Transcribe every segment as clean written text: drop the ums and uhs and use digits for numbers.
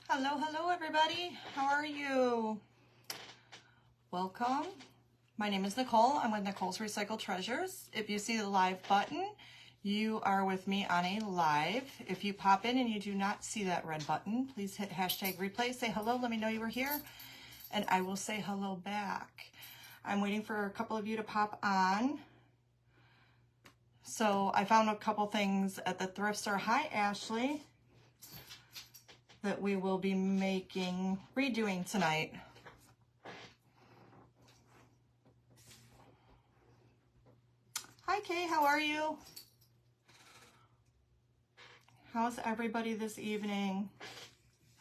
Hello everybody. How are you? Welcome. My name is Nicole. I'm with Nicole's Recycled Treasures. If you see the live button, you are with me on a live. If you pop in and you do not see that red button, please hit hashtag replay. Say hello, let me know you were here, and I will say hello back. I'm waiting for a couple of you to pop on. So I found a couple things at the thrift store. Hi, Ashley. That we will be redoing tonight. Hi Kay, how are you? How's everybody this evening?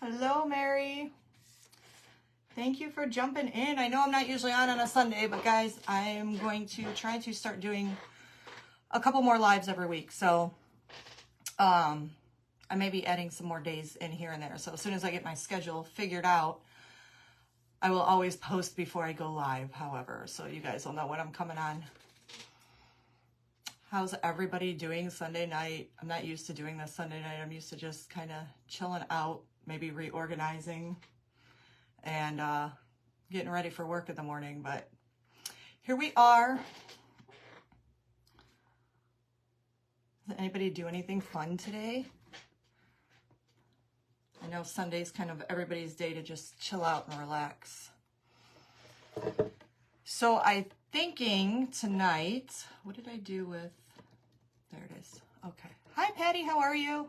Hello Mary. Thank you for jumping in. I know I'm not usually on a Sunday, but guys, I'm going to try to start doing a couple more lives every week. So I may be adding some more days in here and there. So as soon as I get my schedule figured out, I will always post before I go live, however, so you guys will know when I'm coming on. How's everybody doing Sunday night? I'm not used to doing this Sunday night. I'm used to just kind of chilling out, maybe reorganizing and getting ready for work in the morning. But here we are. Does anybody do anything fun today? I know Sunday's kind of everybody's day to just chill out and relax. So I'm thinking tonight, what did I do with, there it is. Okay. Hi Patty, how are you?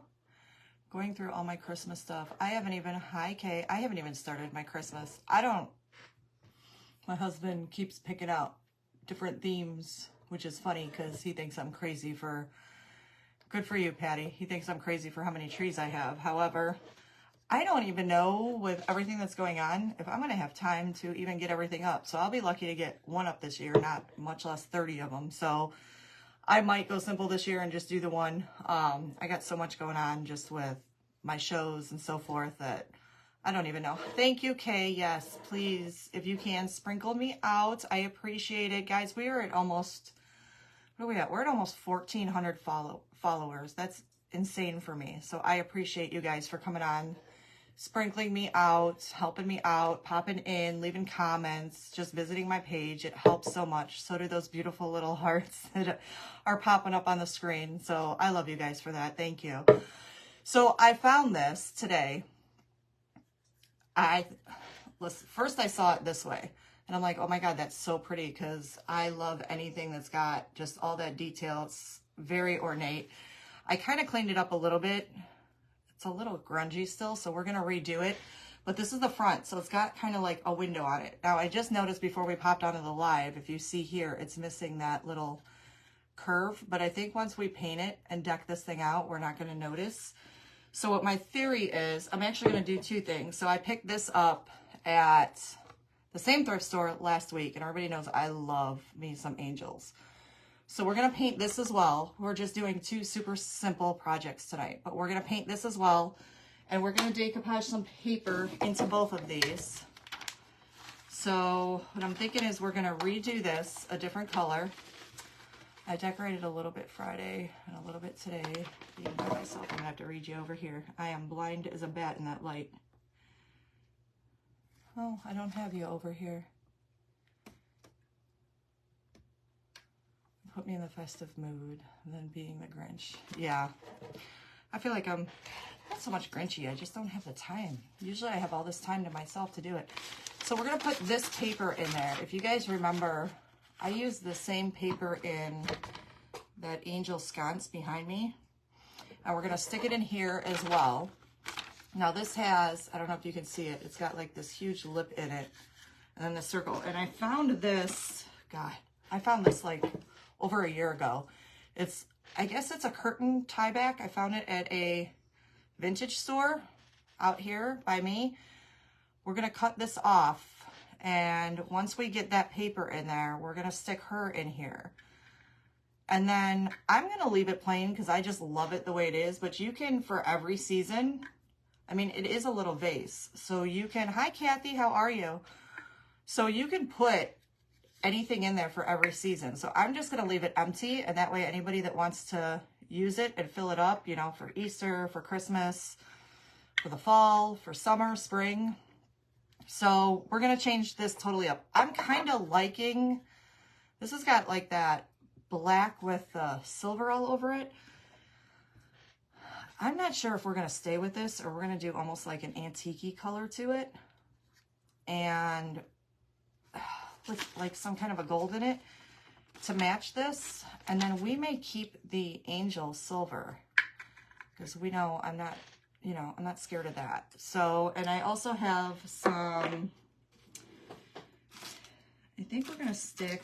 Going through all my Christmas stuff. Hi Kay, I haven't even started my Christmas. My husband keeps picking out different themes, which is funny because he thinks I'm crazy for, good for you Patty. He thinks I'm crazy for how many trees I have. However, I don't even know with everything that's going on if I'm going to have time to even get everything up. So I'll be lucky to get one up this year, not much less 30 of them. So I might go simple this year and just do the one. I got so much going on just with my shows and so forth that I don't even know. Thank you, Kay. Yes, please, if you can, sprinkle me out. I appreciate it. Guys, we are at almost, what are we at? We're at almost 1,400 followers. That's insane for me. So I appreciate you guys for coming on, sprinkling me out, helping me out, popping in, leaving comments, just visiting my page. It helps so much. So do those beautiful little hearts that are popping up on the screen. So I love you guys for that. Thank you. So I found this today. First I saw it this way and I'm like, oh my God, that's so pretty because I love anything that's got just all that detail. It's very ornate. I kind of cleaned it up a little bit. It's a little grungy still, so we're gonna redo it. But this is the front, so it's got kind of like a window on it. Now, I just noticed before we popped onto the live, if you see here, it's missing that little curve. But I think once we paint it and deck this thing out, we're not gonna notice. So what my theory is, I'm actually gonna do two things. So I picked this up at the same thrift store last week, and everybody knows I love me some angels. So we're going to paint this as well. We're just doing two super simple projects tonight, but we're going to paint this as well. And we're going to decoupage some paper into both of these. So what I'm thinking is we're going to redo this a different color. I decorated a little bit Friday and a little bit today. Even by myself, I'm going to have to read you over here. I am blind as a bat in that light. Oh, I don't have you over here. Put me in the festive mood than being the Grinch. Yeah, I feel like I'm not so much Grinchy. I just don't have the time. Usually I have all this time to myself to do it. So we're going to put this paper in there. If you guys remember, I used the same paper in that angel sconce behind me. And we're going to stick it in here as well. Now this has, I don't know if you can see it, it's got like this huge lip in it. And then the circle. And I found this, God, I found this like over a year ago. I guess it's a curtain tie back. I found it at a vintage store out here by me. We're gonna cut this off, and once we get that paper in there, we're gonna stick her in here. And then I'm gonna leave it plain because I just love it the way it is, but you can, for every season, I mean, it is a little vase. So you can, hi Kathy, how are you? So you can put anything in there for every season. So I'm just going to leave it empty, and that way anybody that wants to use it and fill it up, you know, for Easter, for Christmas, for the fall, for summer, spring. So we're going to change this totally up. I'm kind of liking, this has got like that black with silver all over it. I'm not sure if we're going to stay with this or we're going to do almost like an antique-y color to it. And with like some kind of a gold in it to match this. And then we may keep the angel silver because we know I'm not, you know, I'm not scared of that. So, and I also have some, I think we're going to stick,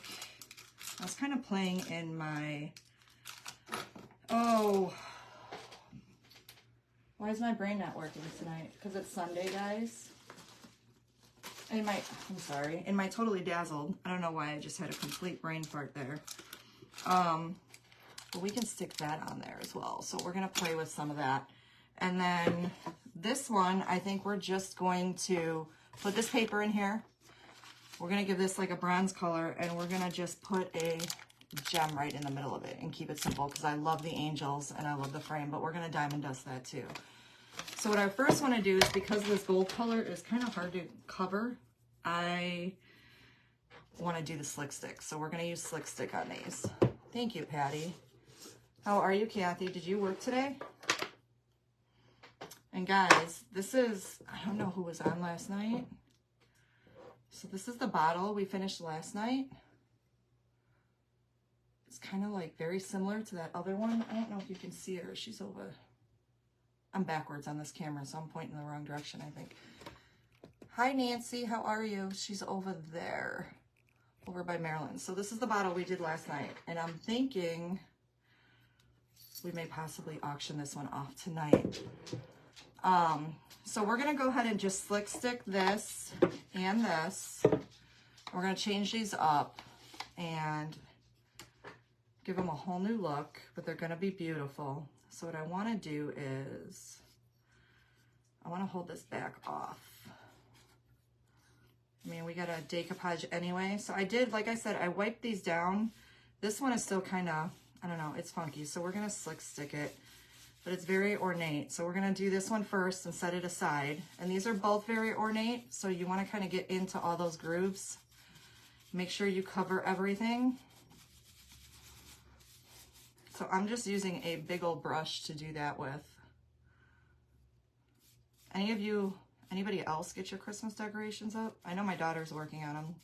I was kind of playing in my, oh, why is my brain not working tonight? Because it's Sunday, guys. In my, I'm sorry, in my Totally Dazzled, I don't know why I just had a complete brain fart there. But we can stick that on there as well. So we're going to play with some of that. And then this one, I think we're just going to put this paper in here. We're going to give this like a bronze color, and we're going to just put a gem right in the middle of it and keep it simple because I love the angels and I love the frame, but we're going to diamond dust that too. So what I first want to do is, because this gold color is kind of hard to cover, I want to do the slick stick. So we're going to use slick stick on these. Thank you, Patty. How are you, Kathy? Did you work today? And guys, this is, I don't know who was on last night. So this is the bottle we finished last night. It's kind of like very similar to that other one. I don't know if you can see her. She's over. I'm backwards on this camera, so I'm pointing in the wrong direction, I think. Hi, Nancy. How are you? She's over there, over by Maryland. So this is the bottle we did last night. And I'm thinking we may possibly auction this one off tonight. So we're going to go ahead and just slick stick this and this. We're going to change these up and give them a whole new look, but they're going to be beautiful. So what I want to do is, I want to hold this back off. I mean, we got a decoupage anyway. So I did, like I said, I wiped these down. This one is still kind of, I don't know, it's funky. So we're going to slick stick it, but it's very ornate. So we're going to do this one first and set it aside. And these are both very ornate. So you want to kind of get into all those grooves. Make sure you cover everything. So I'm just using a big old brush to do that with. Anybody else get your Christmas decorations up? I know my daughter's working on them.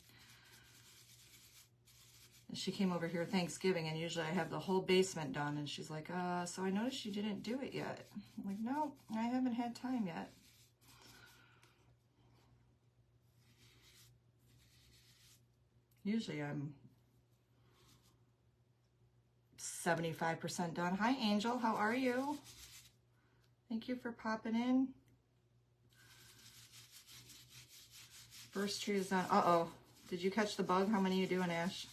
She came over here Thanksgiving, and usually I have the whole basement done, and she's like, so I noticed you didn't do it yet. I'm like, no, I haven't had time yet. Usually I'm 75% done. Hi, Angel. How are you? Thank you for popping in. First tree is done. Uh-oh. Did you catch the bug? How many are you doing, Ash?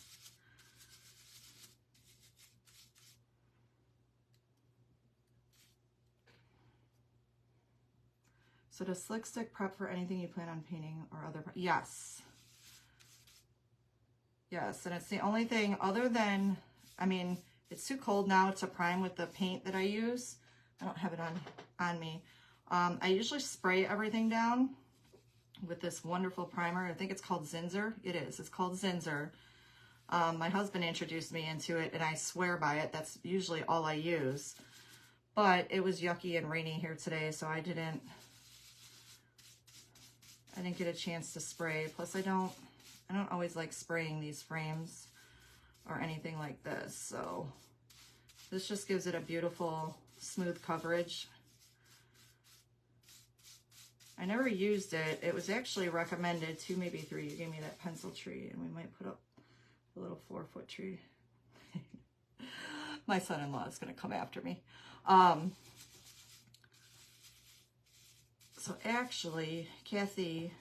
So does slick stick prep for anything you plan on painting or other? Yes. Yes, and it's the only thing other than, I mean, it's too cold now to prime with the paint that I use. I don't have it on me. I usually spray everything down with this wonderful primer. I think it's called Zinsser. It is. It's called Zinsser. My husband introduced me into it, and I swear by it. That's usually all I use. But it was yucky and rainy here today, so I didn't get a chance to spray. Plus, I don't always like spraying these frames or anything like this. So this just gives it a beautiful, smooth coverage. I never used it. It was actually recommended 2, maybe 3. You gave me that pencil tree, and we might put up a little 4-foot tree. My son-in-law is going to come after me. So actually, Kathy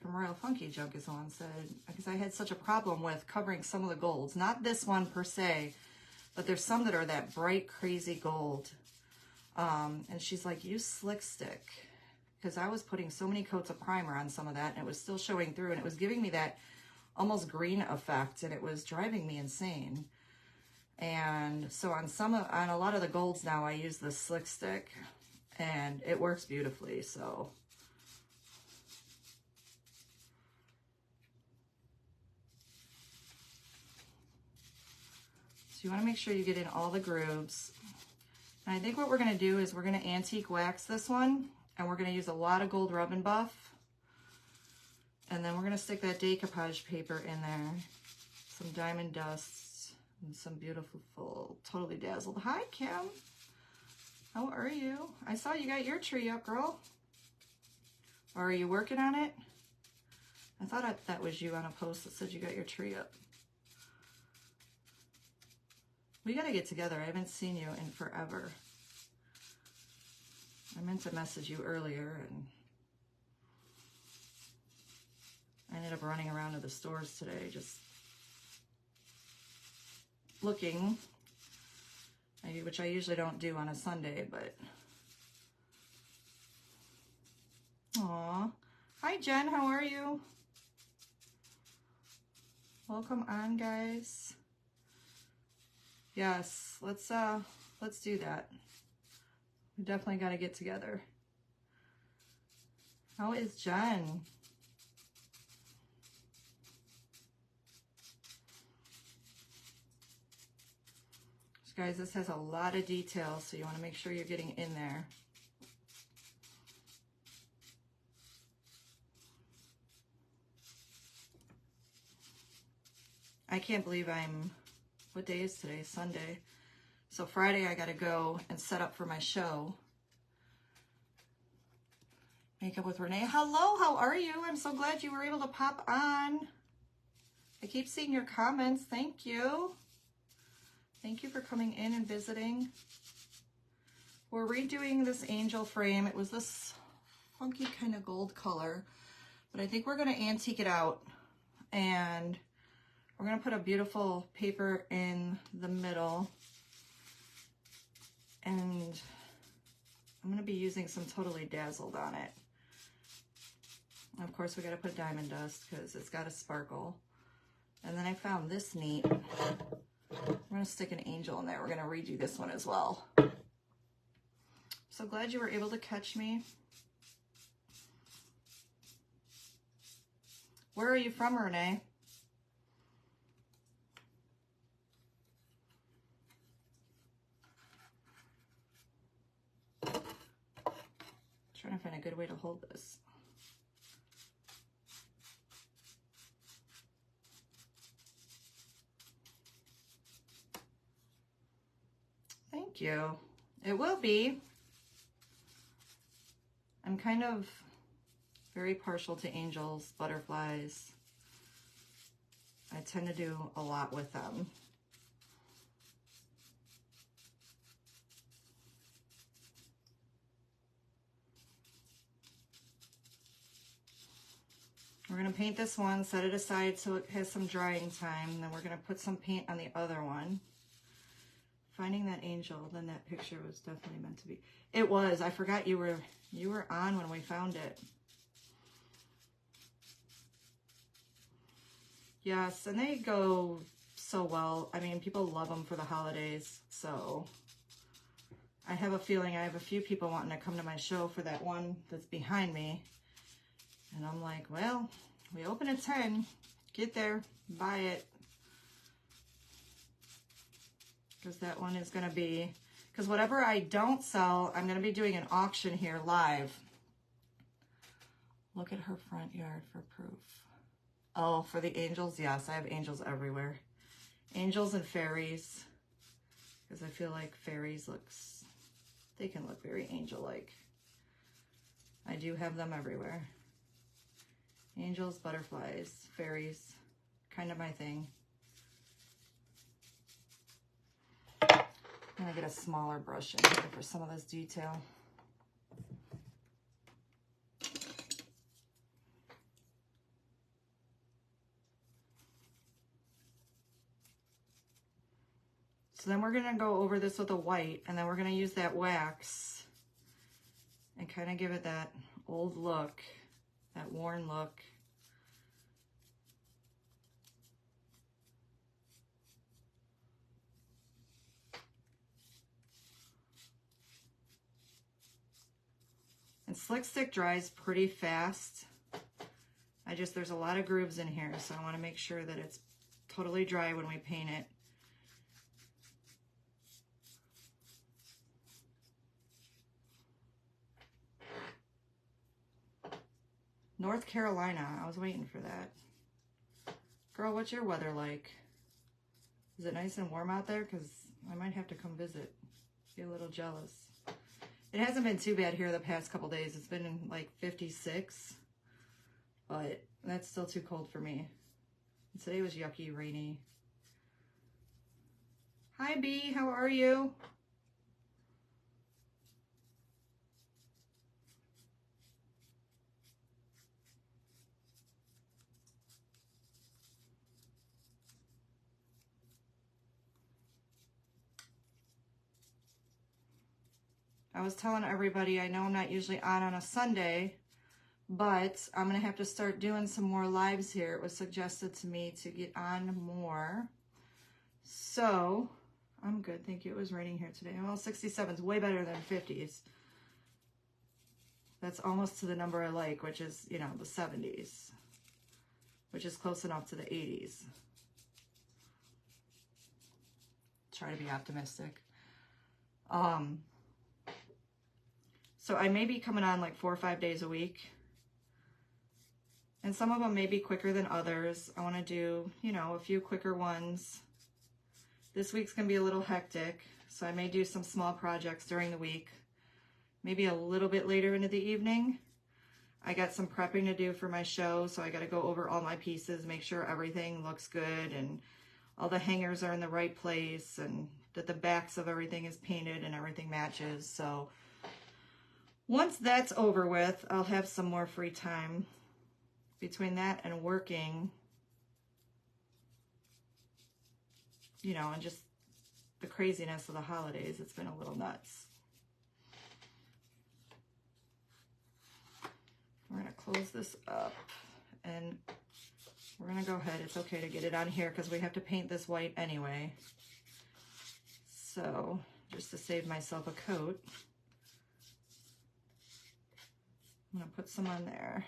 from Royal Funky Junk is on, said, because I had such a problem with covering some of the golds. Not this one per se, but there's some that are that bright, crazy gold. And she's like, use slick stick. Because I was putting so many coats of primer on some of that, and it was still showing through, and it was giving me that almost green effect, and it was driving me insane. And so on a lot of the golds now, I use the slick stick, and it works beautifully. So you want to make sure you get in all the grooves. And I think what we're going to do is we're going to antique wax this one, and we're going to use a lot of gold rub and buff. And then we're going to stick that decoupage paper in there, some diamond dust, and some beautiful, totally dazzled. Hi, Kim. How are you? I saw you got your tree up, girl. Or are you working on it? I thought that was you on a post that said you got your tree up. We got to get together. I haven't seen you in forever. I meant to message you earlier, and I ended up running around to the stores today, just looking, which I usually don't do on a Sunday, but... Aw. Hi, Jen. How are you? Welcome on, guys. Yes, let's do that. We definitely got to get together. How is Jen? So guys, this has a lot of details, so you want to make sure you're getting in there. I can't believe what day is today? Sunday. So Friday I gotta go and set up for my show. Makeup with Renee. Hello, how are you? I'm so glad you were able to pop on. I keep seeing your comments. Thank you. Thank you for coming in and visiting. We're redoing this angel frame. It was this funky kind of gold color, but I think we're gonna antique it out, and we're gonna put a beautiful paper in the middle, and I'm gonna be using some Totally Dazzled on it. And of course, we gotta put diamond dust because it's gotta sparkle. And then I found this neat. We're gonna stick an angel in there. We're gonna redo this one as well. So glad you were able to catch me. Where are you from, Renee? Trying to find a good way to hold this. Thank you. It will be. I'm kind of very partial to angels, butterflies. I tend to do a lot with them. We're going to paint this one, set it aside so it has some drying time. Then we're going to put some paint on the other one. Finding that angel, then that picture was definitely meant to be. It was. I forgot you were on when we found it. Yes, and they go so well. I mean, people love them for the holidays. So I have a feeling I have a few people wanting to come to my show for that one that's behind me. And I'm like, well, we open at 10. Get there, buy it. Because that one is going to be, because whatever I don't sell, I'm going to be doing an auction here live. Look at her front yard for proof. Oh, for the angels, yes, I have angels everywhere. Angels and fairies. Because I feel like fairies they can look very angel-like. I do have them everywhere. Angels, butterflies, fairies, kind of my thing. I'm gonna get a smaller brush in here for some of this detail. So then we're gonna go over this with a white, and then we're gonna use that wax and kind of give it that old look, that worn look. And Slick Stick dries pretty fast. There's a lot of grooves in here, so I want to make sure that it's totally dry when we paint it. North Carolina, I was waiting for that. Girl, what's your weather like? Is it nice and warm out there? Because I might have to come visit. Be a little jealous. It hasn't been too bad here the past couple days. It's been in like 56, but that's still too cold for me. And today was yucky, rainy. Hi, B, how are you? I was telling everybody, I know I'm not usually on a Sunday, but I'm going to have to start doing some more lives here. It was suggested to me to get on more. So, I'm good. Thank you. It was raining here today. Well, 67 is way better than 50s. That's almost to the number I like, which is, you know, the 70s, which is close enough to the 80s. Try to be optimistic. So I may be coming on like 4 or 5 days a week. And some of them may be quicker than others. I want to do, you know, a few quicker ones. This week's going to be a little hectic, so I may do some small projects during the week. Maybe a little bit later into the evening. I got some prepping to do for my show, so I got to go over all my pieces, make sure everything looks good and all the hangers are in the right place and that the backs of everything is painted and everything matches. So once that's over with, I'll have some more free time. Between that and working, you know, and just the craziness of the holidays, it's been a little nuts. We're going to close this up and we're going to go ahead. It's okay to get it on here because we have to paint this white anyway. So just to save myself a coat, I'm going to put some on there.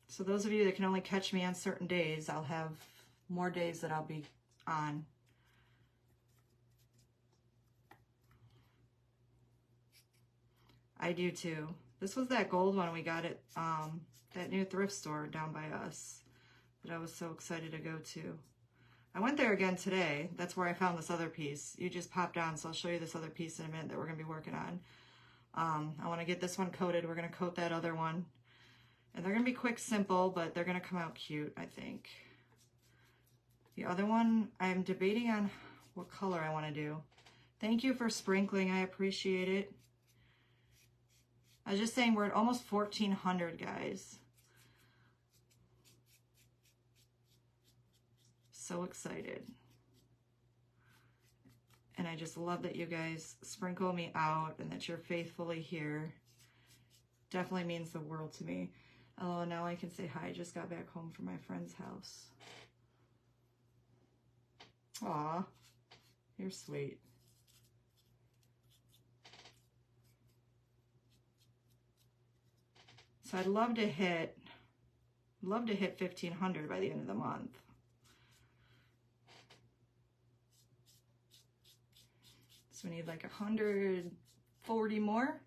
So those of you that can only catch me on certain days, I'll have more days that I'll be on. I do too. This was that gold one we got at that new thrift store down by us that I was so excited to go to. I went there again today. That's where I found this other piece. You just popped on, so I'll show you this other piece in a minute that we're going to be working on. I want to get this one coated. We're going to coat that other one. And they're going to be quick, simple, but they're going to come out cute, I think. The other one, I'm debating on what color I want to do. Thank you for sprinkling. I appreciate it. I was just saying we're at almost 1,400, guys. So excited. And I just love that you guys sprinkle me out and that you're faithfully here. Definitely means the world to me. Oh, now I can say hi. I just got back home from my friend's house. Aw, you're sweet. So I'd love to hit 1,500 by the end of the month. So we need like 140 more.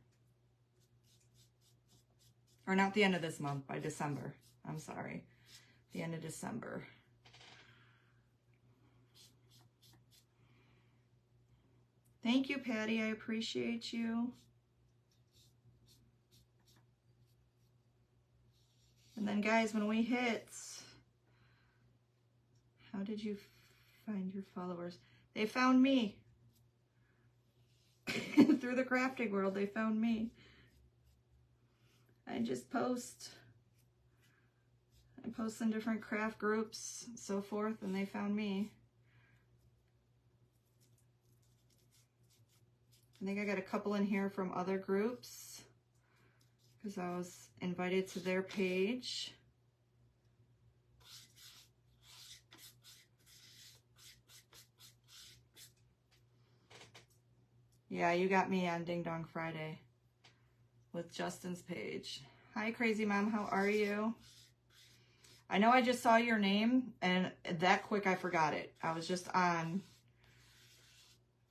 Or not the end of this month, by December. I'm sorry. The end of December. Thank you, Patty. I appreciate you. And then, guys, when we hit... How did you find your followers? They found me. Through the crafting world, they found me. I just post in different craft groups, so forth, and they found me. I think I got a couple in here from other groups because I was invited to their page. Yeah, you got me on Ding Dong Friday with Justin's page. Hi, Crazy Mom. How are you? I know I just saw your name, and that quick I forgot it. I was just on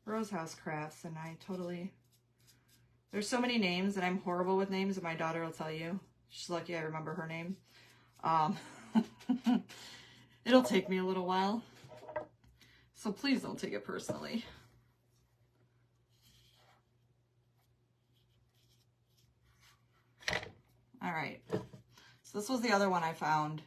Rose House Crafts, and I totally... There's so many names, and I'm horrible with names, and my daughter will tell you. She's lucky I remember her name. It'll take me a little while, so please don't take it personally. All right, so this was the other one I found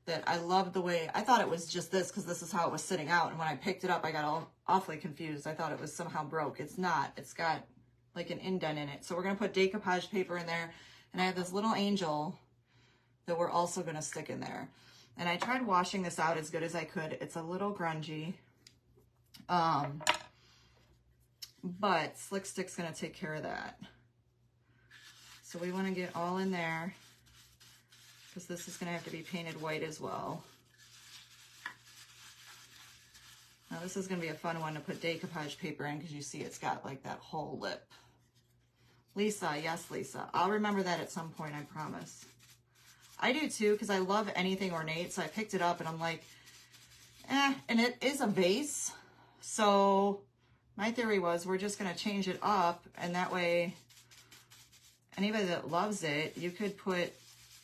that I loved the way, I thought it was just this because this is how it was sitting out, and when I picked it up I got all awfully confused. I thought it was somehow broke. It's not. It's got like an indent in it. So we're going to put decoupage paper in there, and I have this little angel that we're also going to stick in there. And I tried washing this out as good as I could. It's a little grungy, but Slick Stick's going to take care of that. So we want to get all in there because this is going to have to be painted white as well. Now this is going to be a fun one to put decoupage paper in because you see it's got like that whole lip. Lisa, yes, Lisa. I'll remember that at some point, I promise. I do too, because I love anything ornate, so I picked it up and I'm like, and it is a vase. So my theory was we're just going to change it up, and that way anybody that loves it, you could put,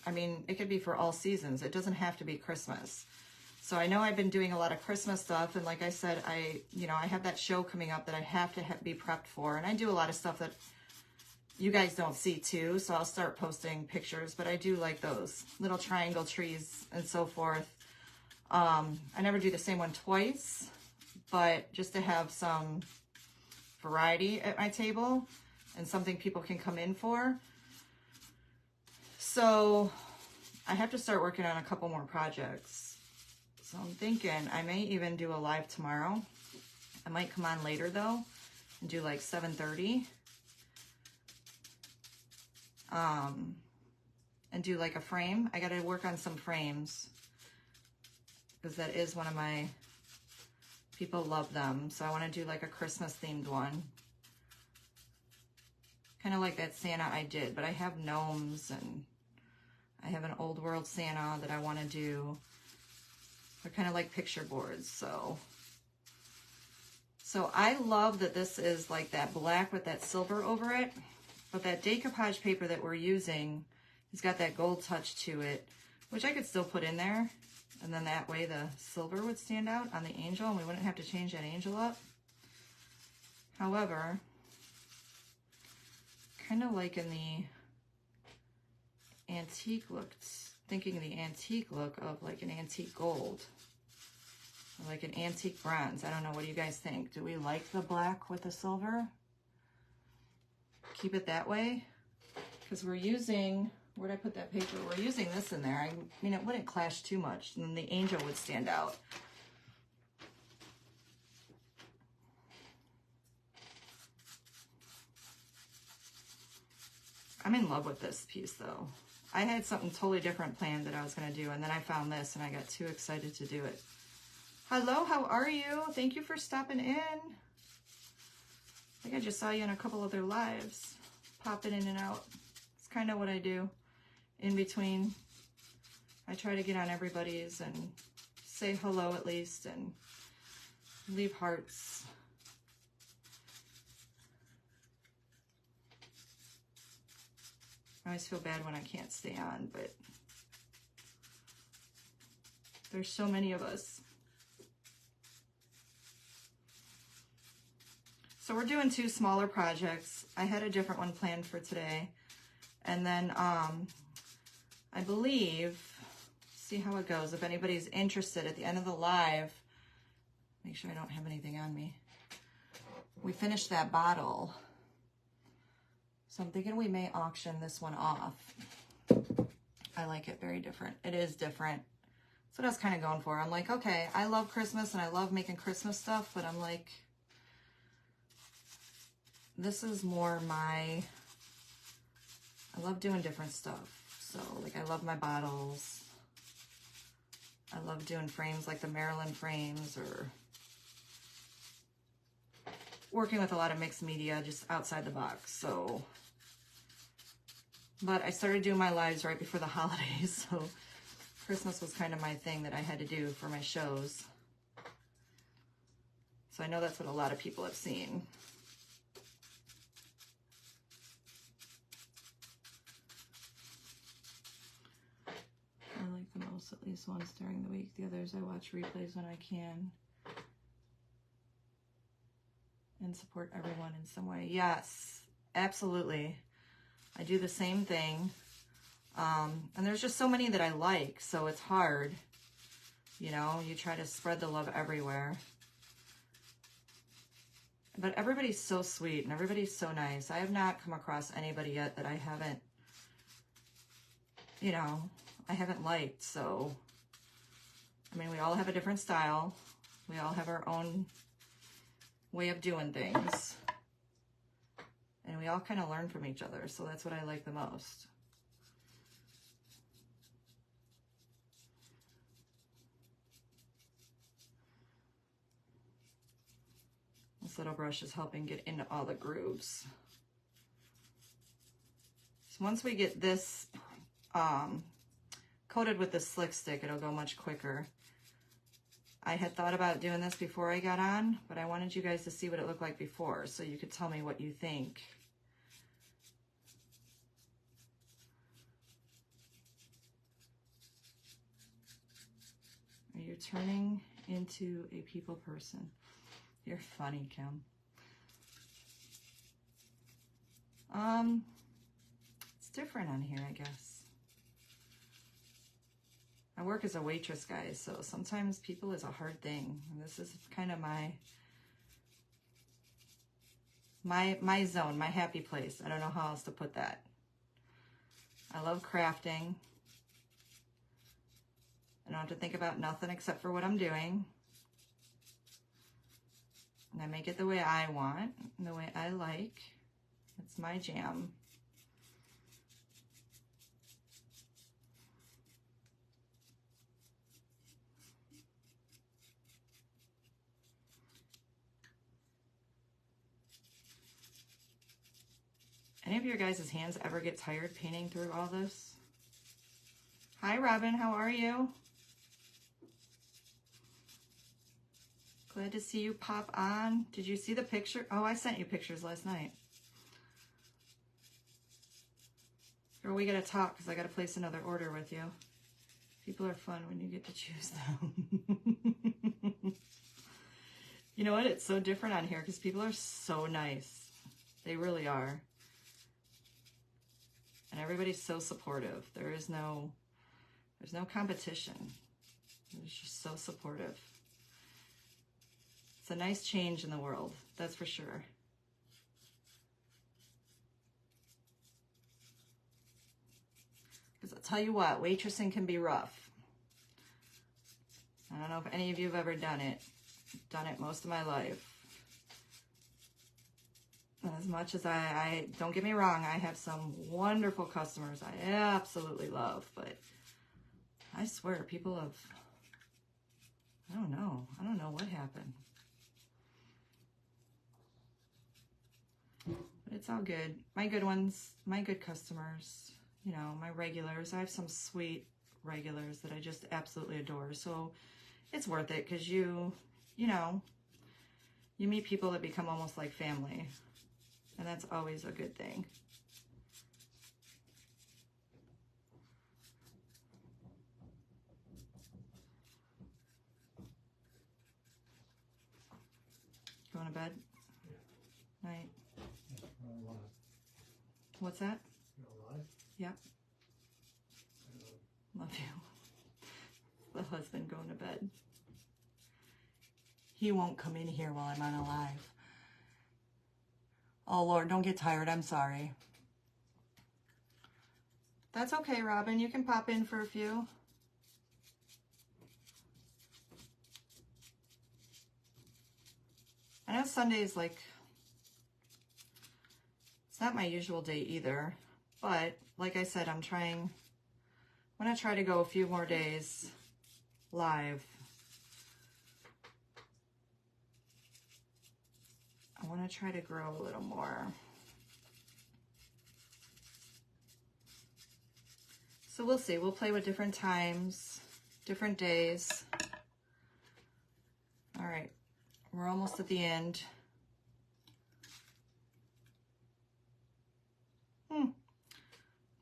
I mean, it could be for all seasons. It doesn't have to be Christmas. So I know I've been doing a lot of Christmas stuff, and like I said, I have that show coming up that I have to be prepped for, and I do a lot of stuff that you guys don't see too, so I'll start posting pictures, but I do like those little triangle trees and so forth. I never do the same one twice, but just to have some variety at my table and something people can come in for. So I have to start working on a couple more projects. So I'm thinking I may even do a live tomorrow. I might come on later though and do like 7:30. And do like a frame. I got to work on some frames because that is one of my, people love them. So I want to do like a Christmas themed one. Kind of like that Santa I did, but I have gnomes and I have an old world Santa that I want to do. They're kind of like picture boards. So I love that this is like that black with that silver over it. But that decoupage paper that we're using has got that gold touch to it, which I could still put in there. And then that way the silver would stand out on the angel and we wouldn't have to change that angel up. However, kind of like in the antique look, thinking the antique look of like an antique gold. Or like an antique bronze. I don't know, what do you guys think? Do we like the black with the silver? Keep it that way, because we're using, where'd I put that paper? We're using this in there. I mean, it wouldn't clash too much, and then the angel would stand out. I'm in love with this piece though. I had something totally different planned that I was going to do, and then I found this and I got too excited to do it. Hello, how are you? Thank you for stopping in. I think I just saw you in a couple other lives, popping in and out. It's kind of what I do in between. I try to get on everybody's and say hello at least and leave hearts. I always feel bad when I can't stay on, but there's so many of us. So we're doing 2 smaller projects. I had a different one planned for today. And then I believe, see how it goes. If anybody's interested at the end of the live, make sure I don't have anything on me. We finished that bottle. So I'm thinking we may auction this one off. I like it very different. It is different. That's what I was kind of going for. I'm like, okay, I love Christmas and I love making Christmas stuff, but I'm like, this is more my, I love doing different stuff. So like I love my bottles. I love doing frames like the Maryland frames, or working with a lot of mixed media just outside the box. So, but I started doing my lives right before the holidays. So Christmas was kind of my thing that I had to do for my shows. So I know that's what a lot of people have seen. I like the most at least once during the week. The others I watch replays when I can. And support everyone in some way. Yes, absolutely. I do the same thing. And there's just so many that I like, so it's hard. You know, you try to spread the love everywhere. But everybody's so sweet and everybody's so nice. I have not come across anybody yet that I haven't, you know, I haven't liked. So, I mean, we all have a different style. We all have our own way of doing things. And we all kind of learn from each other. So that's what I like the most. This little brush is helping get into all the grooves. So once we get this coated with the slick stick, it'll go much quicker. I had thought about doing this before I got on, but I wanted you guys to see what it looked like before so you could tell me what you think. Are you turning into a people person? You're funny, Kim. It's different on here, I guess. I work as a waitress, guys, so sometimes people is a hard thing. And this is kind of my zone, my happy place. I don't know how else to put that. I love crafting. I don't have to think about nothing except for what I'm doing. And I make it the way I want, the way I like. It's my jam. Any of your guys' hands ever get tired painting through all this? Hi, Robin. How are you? Glad to see you pop on. Did you see the picture? Oh, I sent you pictures last night. Girl, we got to talk because I got to place another order with you. People are fun when you get to choose them. You know what? It's so different on here because people are so nice. They really are. And everybody's so supportive. There's no competition. It's just so supportive. It's a nice change in the world, that's for sure. Because I'll tell you what, waitressing can be rough. I don't know if any of you have ever done it. I've done it most of my life. And as much as I don't get me wrong, I have some wonderful customers I absolutely love, but I swear people have, I don't know what happened. But it's all good. My good ones, my good customers, you know, my regulars. I have some sweet regulars that I just absolutely adore. So it's worth it because you know, you meet people that become almost like family. And that's always a good thing. Going to bed? Yeah. Night. Yeah, what's that? You're alive? Yep. Love you. The husband going to bed. He won't come in here while I'm on a live. Oh, Lord, don't get tired. I'm sorry. That's okay, Robin. You can pop in for a few. I know Sunday's like, it's not my usual day either. But, like I said, I'm going to try to go a few more days live. I want to try to grow a little more. So we'll see. We'll play with different times, different days. All right, we're almost at the end.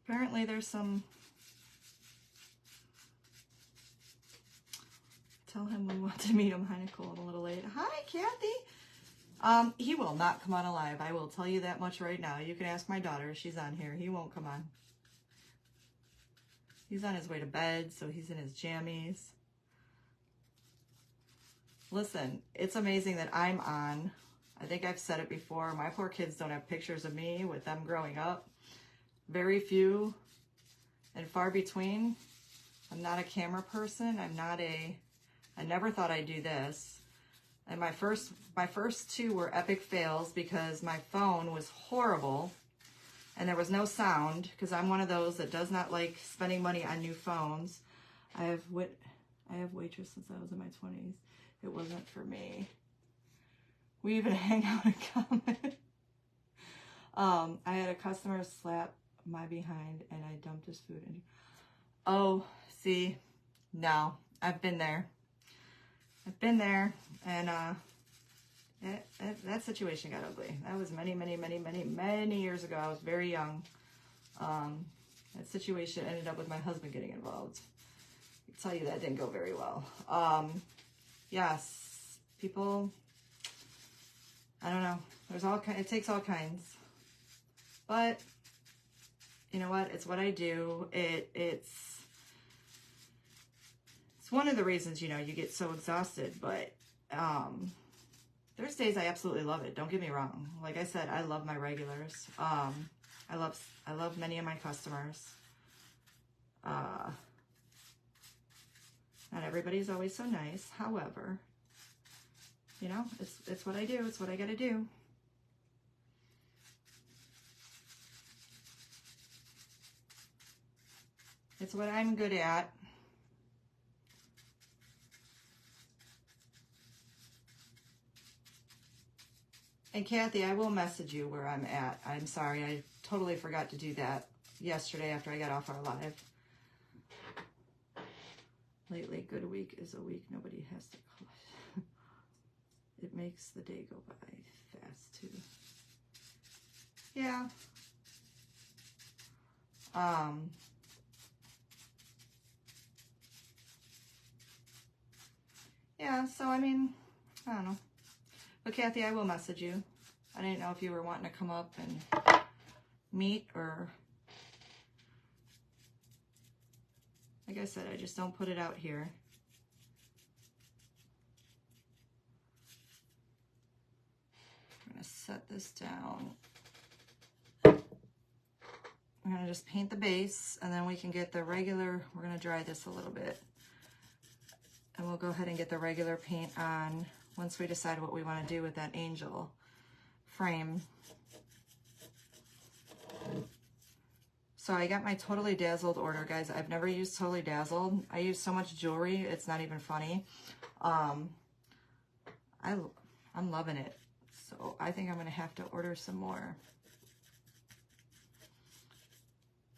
Apparently there's some... Tell him we want to meet him. Hi, Nicole. I'm a little late. Hi, Kathy. He will not come on alive. I will tell you that much right now. You can ask my daughter. She's on here. He won't come on. He's on his way to bed, so he's in his jammies. Listen, it's amazing that I'm on. I think I've said it before. My poor kids don't have pictures of me with them growing up. Very few and far between. I'm not a camera person. I never thought I'd do this. And my first two were epic fails because my phone was horrible and there was no sound, because I'm one of those that does not like spending money on new phones. I have waitress since I was in my 20s. It wasn't for me. We even hang out in common. I had a customer slap my behind and I dumped his food in. Oh, see, no, I've been there. And that situation got ugly. That was many years ago. I was very young. That situation ended up with my husband getting involved. I can tell you that didn't go very well. Yes, people, I don't know. There's all kinds, it takes all kinds. But you know what? It's what I do. It's one of the reasons, you know, you get so exhausted, but there's days I absolutely love it. Don't get me wrong. Like I said, I love my regulars. I love many of my customers. Not everybody's always so nice. However, you know, it's what I do. It's what I got to do. It's what I'm good at. And Kathy, I will message you where I'm at. I'm sorry, I totally forgot to do that yesterday after I got off our live. Lately, good week is a week nobody has to call it. It makes the day go by fast, too. Yeah. Yeah, so I mean, I don't know. But Kathy, I will message you. I didn't know if you were wanting to come up and meet, or... Like I said, I just don't put it out here. I'm going to set this down. I'm going to just paint the base, and then we can get the regular... We're going to dry this a little bit. And we'll go ahead and get the regular paint on once we decide what we want to do with that angel frame. So I got my Totally Dazzled order, guys. I've never used Totally Dazzled. I use so much jewelry, it's not even funny. I'm loving it. So I think I'm going to have to order some more.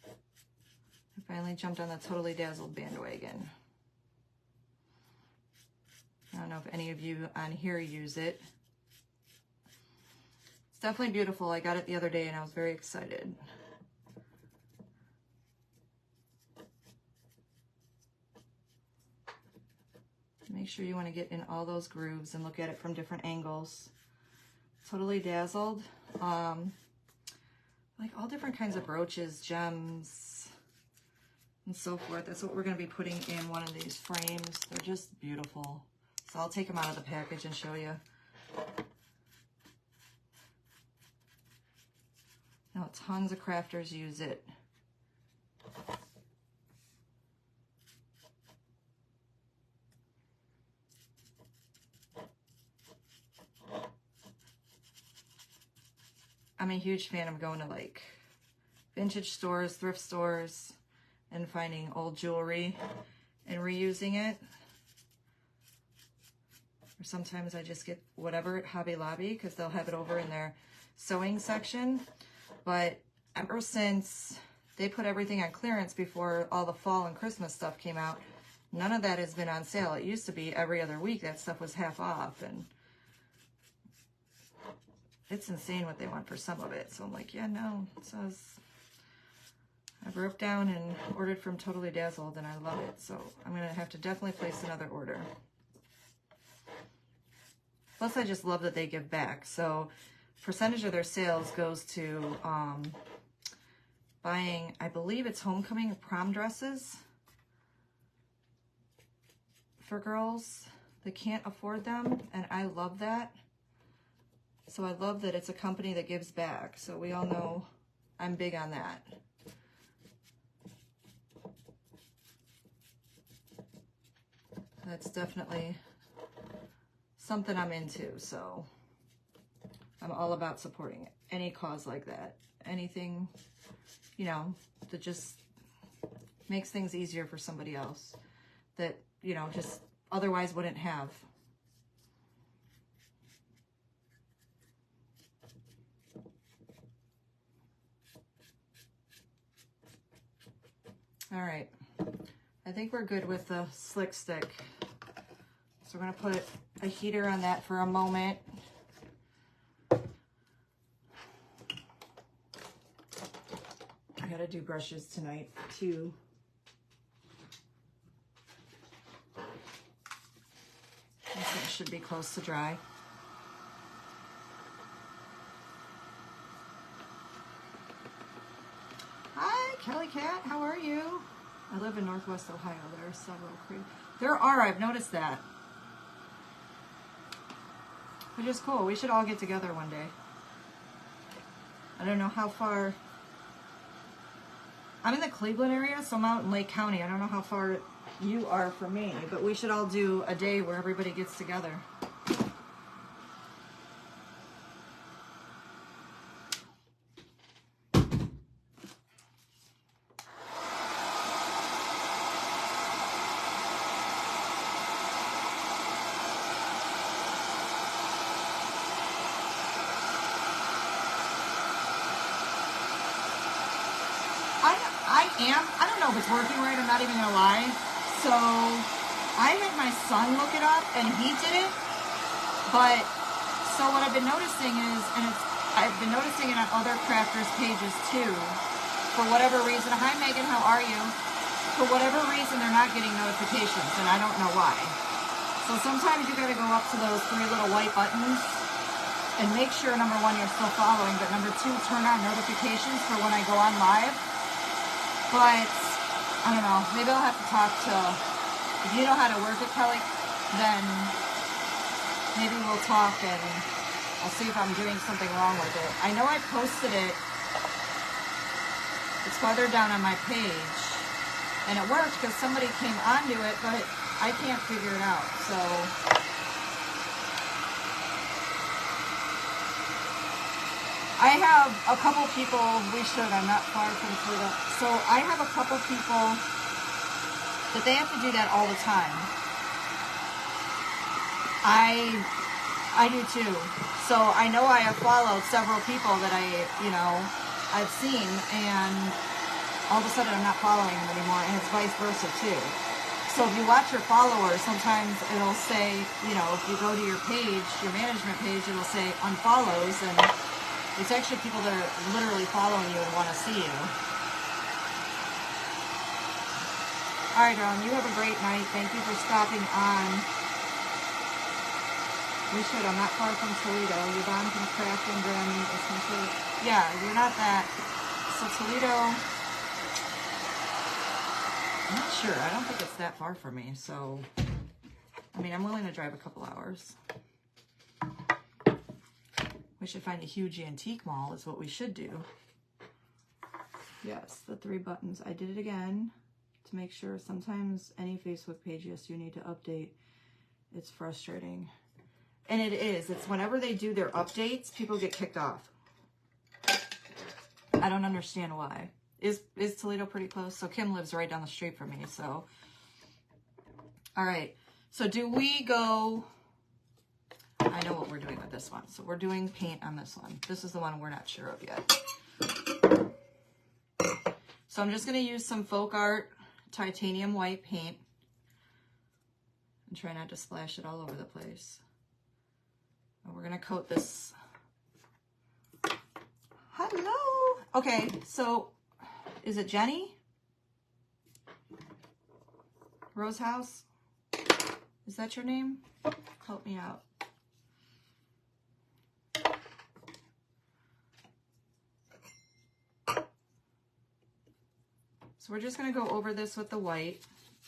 I finally jumped on the Totally Dazzled bandwagon. I don't know if any of you on here use it. It's definitely beautiful. I got it the other day and I was very excited. Make sure you want to get in all those grooves and look at it from different angles. Totally Dazzled. Like all different kinds of brooches, gems, and so forth. That's what we're going to be putting in one of these frames. They're just beautiful. So I'll take them out of the package and show you. Now, tons of crafters use it. I'm a huge fan of going to like vintage stores, thrift stores, and finding old jewelry and reusing it. Or sometimes I just get whatever at Hobby Lobby because they'll have it over in their sewing section. But ever since they put everything on clearance before all the fall and Christmas stuff came out, none of that has been on sale. It used to be every other week that stuff was half off, and it's insane what they want for some of it. So I'm like, yeah, no. So I broke down and ordered from Totally Dazzled, and I love it. So I'm going to have to definitely place another order. Plus, I just love that they give back. So percentage of their sales goes to buying, I believe it's homecoming prom dresses for girls that can't afford them, and I love that. So I love that it's a company that gives back. So we all know I'm big on that. That's definitely something I'm into. So I'm all about supporting any cause like that. Anything, you know, that just makes things easier for somebody else that, you know, just otherwise wouldn't have. All right, I think we're good with the slick stick. So we're gonna put a heater on that for a moment. I gotta do brushes tonight too. This one should be close to dry. Hi, Kelly Cat, how are you? I live in Northwest Ohio. There are several creeks. There are, I've noticed that. Which is cool. We should all get together one day. I don't know how far. I'm in the Cleveland area, so I'm out in Lake County. I don't know how far you are from me, but we should all do a day where everybody gets together. I don't know if it's working right, I'm not even gonna lie. So I had my son look it up and he did it. But so what I've been noticing is, and I've been noticing it on other crafters' pages too, for whatever reason. Hi Megan, how are you? For whatever reason they're not getting notifications and I don't know why. So sometimes you gotta go up to those three little white buttons and make sure, number one, you're still following, but number two, turn on notifications for when I go on live. But, I don't know, maybe I'll have to talk to, if you know how to work it, Kelly, then maybe we'll talk and I'll see if I'm doing something wrong with it. I know I posted it, it's farther down on my page, and it worked because somebody came onto it, but I can't figure it out, so. I have a couple people, I'm not far from Toledo. So I have a couple people that they have to do that all the time. I do too. So I know I have followed several people that I've seen, and all of a sudden I'm not following them anymore, and it's vice versa too. So if you watch your followers, sometimes it'll say, you know, if you go to your page, your management page, it'll say unfollows, and it's actually people that are literally following you and want to see you. All right, darling, you have a great night. Thank you for stopping on. We should. I'm not far from Toledo. Yvonne from Craft and Grammy is from Toledo. Yeah, you're not that. So Toledo, I'm not sure. I don't think it's that far from me. So, I mean, I'm willing to drive a couple hours. We should find a huge antique mall is what we should do. Yes, the three buttons. I did it again to make sure. Sometimes any Facebook page, yes, you need to update. It's frustrating. And it is. It's whenever they do their updates, people get kicked off. I don't understand why. Is Toledo pretty close? So Kim lives right down the street from me, so. All right. So do we go I know what we're doing with this one. So we're doing paint on this one. This is the one we're not sure of yet. So I'm just going to use some Folk Art titanium white paint and try not to splash it all over the place. And we're going to coat this. Hello. Okay, so is it Jenny? Rosehouse? Is that your name? Help me out. So we're just going to go over this with the white.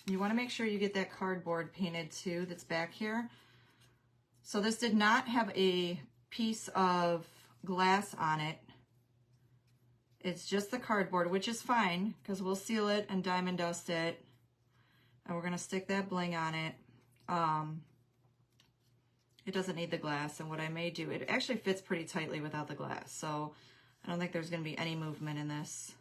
You want to make sure you get that cardboard painted too that's back here. So this did not have a piece of glass on it. It's just the cardboard, which is fine because we'll seal it and diamond dust it. And we're going to stick that bling on it. It doesn't need the glass, and what I may do, it actually fits pretty tightly without the glass, so I don't think there's going to be any movement in this.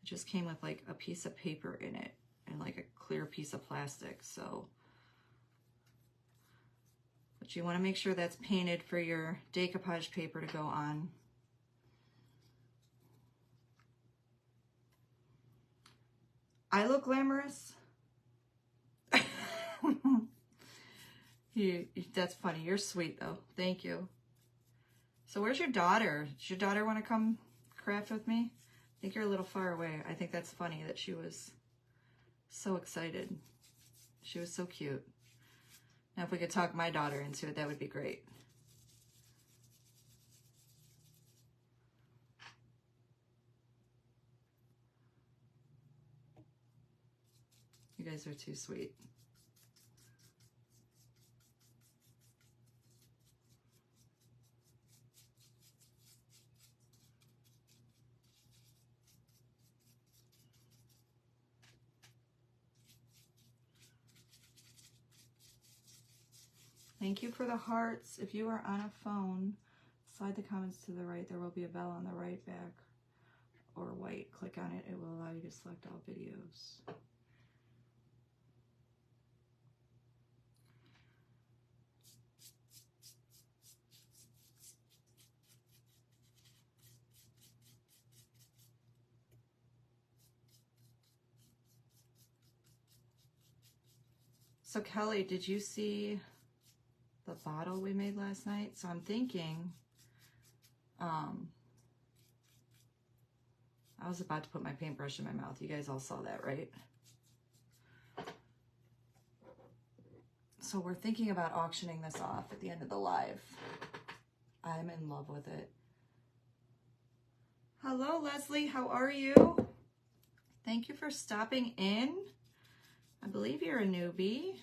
It just came with like a piece of paper in it and like a clear piece of plastic, so. But you want to make sure that's painted for your decoupage paper to go on. I look glamorous. That's funny. You're sweet though. Thank you. So where's your daughter? Does your daughter want to come craft with me? I think you're a little far away. I think that's funny that she was so excited. She was so cute. Now if we could talk my daughter into it, that would be great. You guys are too sweet. Thank you for the hearts. If you are on a phone, slide the comments to the right. There will be a bell on the right back or white. Click on it. It will allow you to select all videos. So Kelly, did you see the bottle we made last night? So I'm thinking, I was about to put my paintbrush in my mouth. You guys all saw that, right? So we're thinking about auctioning this off at the end of the live. I'm in love with it. Hello, Leslie. How are you? Thank you for stopping in. I believe you're a newbie.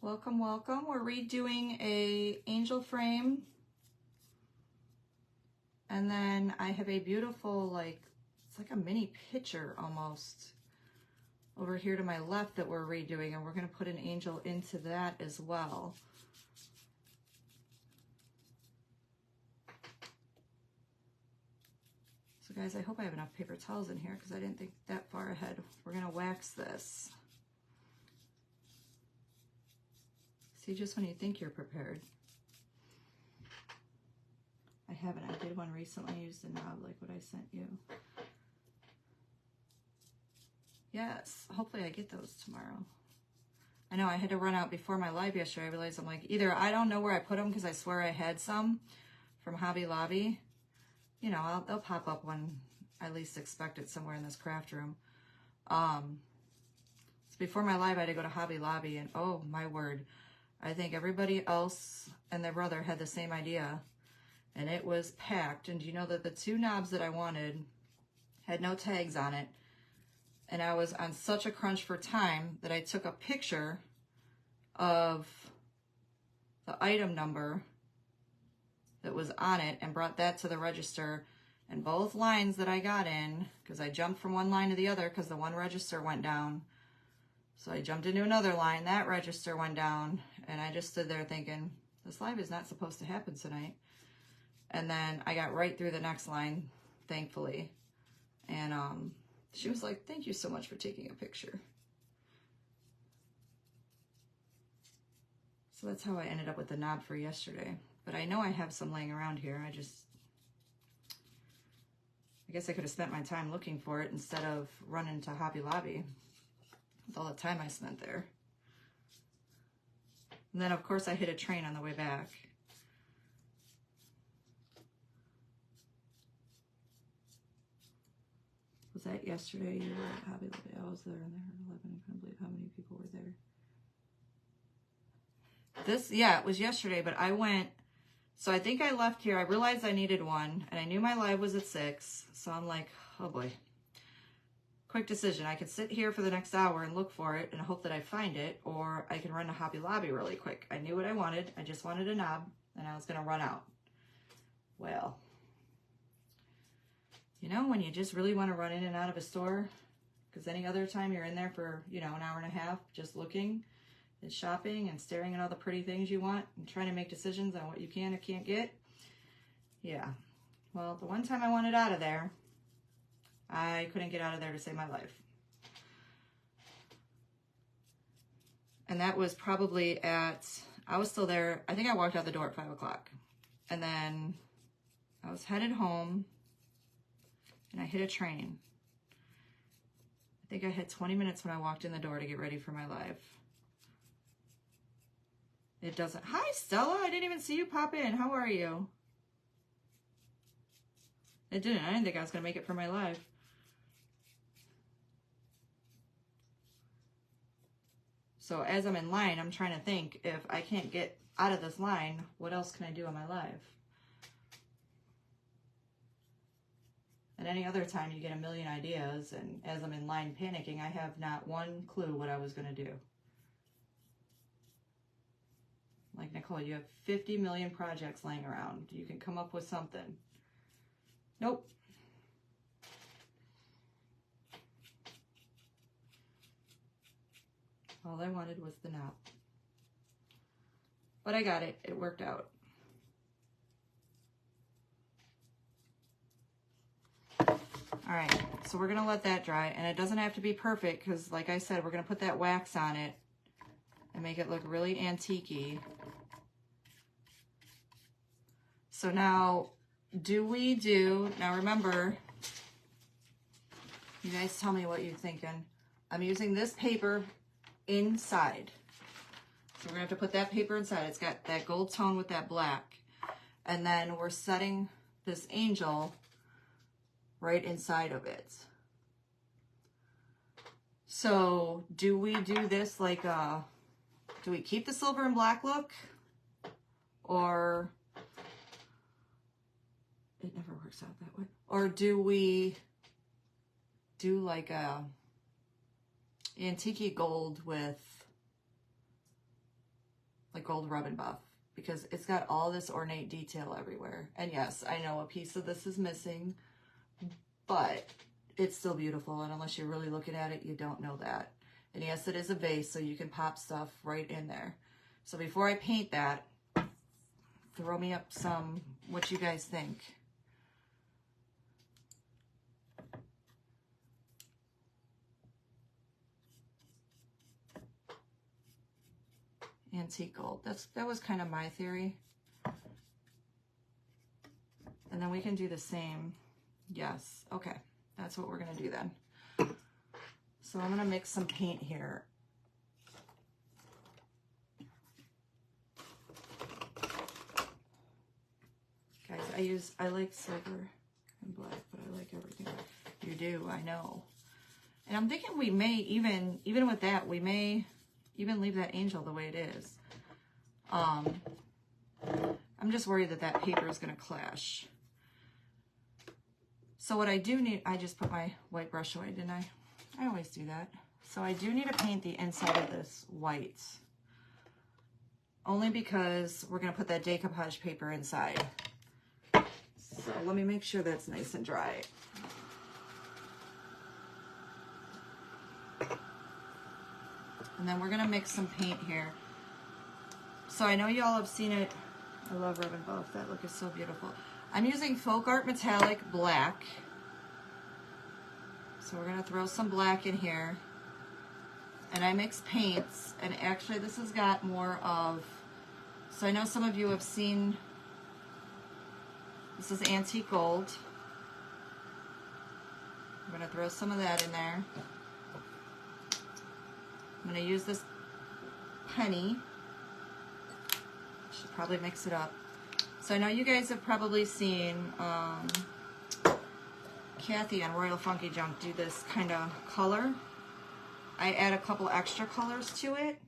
Welcome, welcome. We're redoing a angel frame. And then I have a beautiful, like, it's like a mini picture almost over here to my left that we're redoing, and we're going to put an angel into that as well. So guys, I hope I have enough paper towels in here because I didn't think that far ahead. We're going to wax this. See, just when you think you're prepared. I haven't. I did one recently. I used a knob like what I sent you. Yes, hopefully I get those tomorrow. I know I had to run out before my live yesterday. I realized I'm like, either I don't know where I put them because I swear I had some from Hobby Lobby. You know, they'll pop up when I least expect it somewhere in this craft room. So before my live, I had to go to Hobby Lobby, and oh my word, I think everybody else and their brother had the same idea, and it was packed. And you know that the two knobs that I wanted had no tags on it, and I was on such a crunch for time that I took a picture of the item number that was on it and brought that to the register, and both lines that I got in, because I jumped from one line to the other because the one register went down. So I jumped into another line, that register went down, and I just stood there thinking, this live is not supposed to happen tonight. And then I got right through the next line, thankfully. And she was like, thank you so much for taking a picture. So that's how I ended up with the knob for yesterday. But I know I have some laying around here. I guess I could have spent my time looking for it instead of running to Hobby Lobby with all the time I spent there. And then, of course, I hit a train on the way back. Was that yesterday? You were at Hobby Lobby. I was there and there were 11. I couldn't believe how many people were there. Yeah, it was yesterday, but I went, so I think I left here. I realized I needed one, and I knew my live was at 6, so I'm like, oh boy. Quick decision. I could sit here for the next hour and look for it and hope that I find it, or I can run to Hobby Lobby really quick. I knew what I wanted. I just wanted a knob, and I was going to run out. Well, you know, when you just really want to run in and out of a store, because any other time you're in there for, you know, an hour and a half just looking and shopping and staring at all the pretty things you want and trying to make decisions on what you can or can't get. Yeah. Well, the one time I wanted out of there, I couldn't get out of there to save my life. And that was probably I was still there. I think I walked out the door at 5 o'clock. And then I was headed home and I hit a train. I think I had 20 minutes when I walked in the door to get ready for my live. It doesn't. Hi, Stella. I didn't even see you pop in. How are you? It didn't. I didn't think I was going to make it for my live. So as I'm in line, I'm trying to think, if I can't get out of this line, what else can I do on my live? And any other time you get a million ideas, and as I'm in line panicking, I have not one clue what I was going to do. Like, Nicole, you have 50 million projects laying around. You can come up with something. Nope. All I wanted was the knob. But I got it. It worked out. All right, so we're going to let that dry. And it doesn't have to be perfect because, like I said, we're going to put that wax on it and make it look really antique-y. So now, now remember, you guys tell me what you're thinking. I'm using this paper inside. So we're gonna have to put that paper inside. It's got that gold tone with that black. And then we're setting this angel right inside of it. So do we do this like do we keep the silver and black look? Or it never works out that way. Or do we do like a antique gold with like gold rub and buff? Because it's got all this ornate detail everywhere. And yes, I know a piece of this is missing, but it's still beautiful. And unless you're really looking at it, you don't know that. And yes, it is a vase, so you can pop stuff right in there. So before I paint that, throw me up some, what you guys think. Antique gold. That was kind of my theory. And then we can do the same. Yes. Okay. That's what we're going to do then. So I'm going to mix some paint here. Guys, I like silver and black, but I like everything. You do, I know. And I'm thinking we may even with that, we may even leave that angel the way it is. I'm just worried that that paper is going to clash. So what I do need, I just put my white brush away, didn't I? I always do that. So I do need to paint the inside of this white. Only because we're going to put that decoupage paper inside. So let me make sure that's nice and dry. And then we're going to mix some paint here. So I know y'all have seen it. I love Rub and Buff. That look is so beautiful. I'm using Folk Art Metallic Black. So we're going to throw some black in here. And I mix paints. And actually this has got more of So I know some of you have seen, this is antique gold. I'm going to throw some of that in there. I'm going to use this penny. Should probably mix it up. So I know you guys have probably seen Kathy on Royal Funky Junk do this kind of color. I add a couple extra colors to it.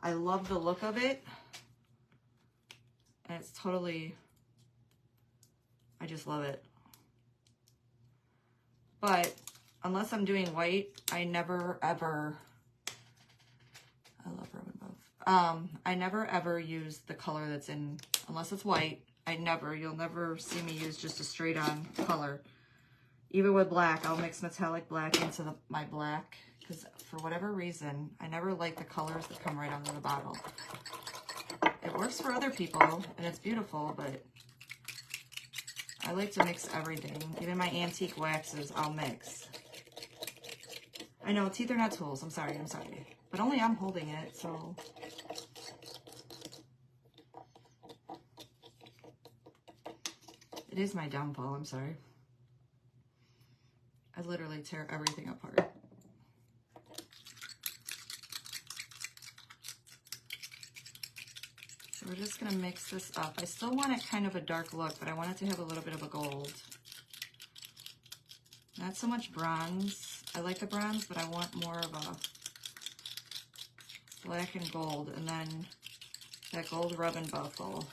I love the look of it. And it's totally, I just love it. But unless I'm doing white, I never ever, I love Rub and Buff. I never ever use the color that's in, unless it's white, you'll never see me use just a straight on color. Even with black, I'll mix metallic black into my black, because for whatever reason, I never like the colors that come right out of the bottle. It works for other people, and it's beautiful, but I like to mix everything. Even my antique waxes, I'll mix. I know, teeth are not tools. I'm sorry. But only I'm holding it, so. It is my downfall, I'm sorry. I literally tear everything apart. So we're just gonna mix this up. I still want it kind of a dark look, but I want it to have a little bit of a gold. Not so much bronze. I like the bronze, but I want more of a black and gold, and then that gold Rub and Buff will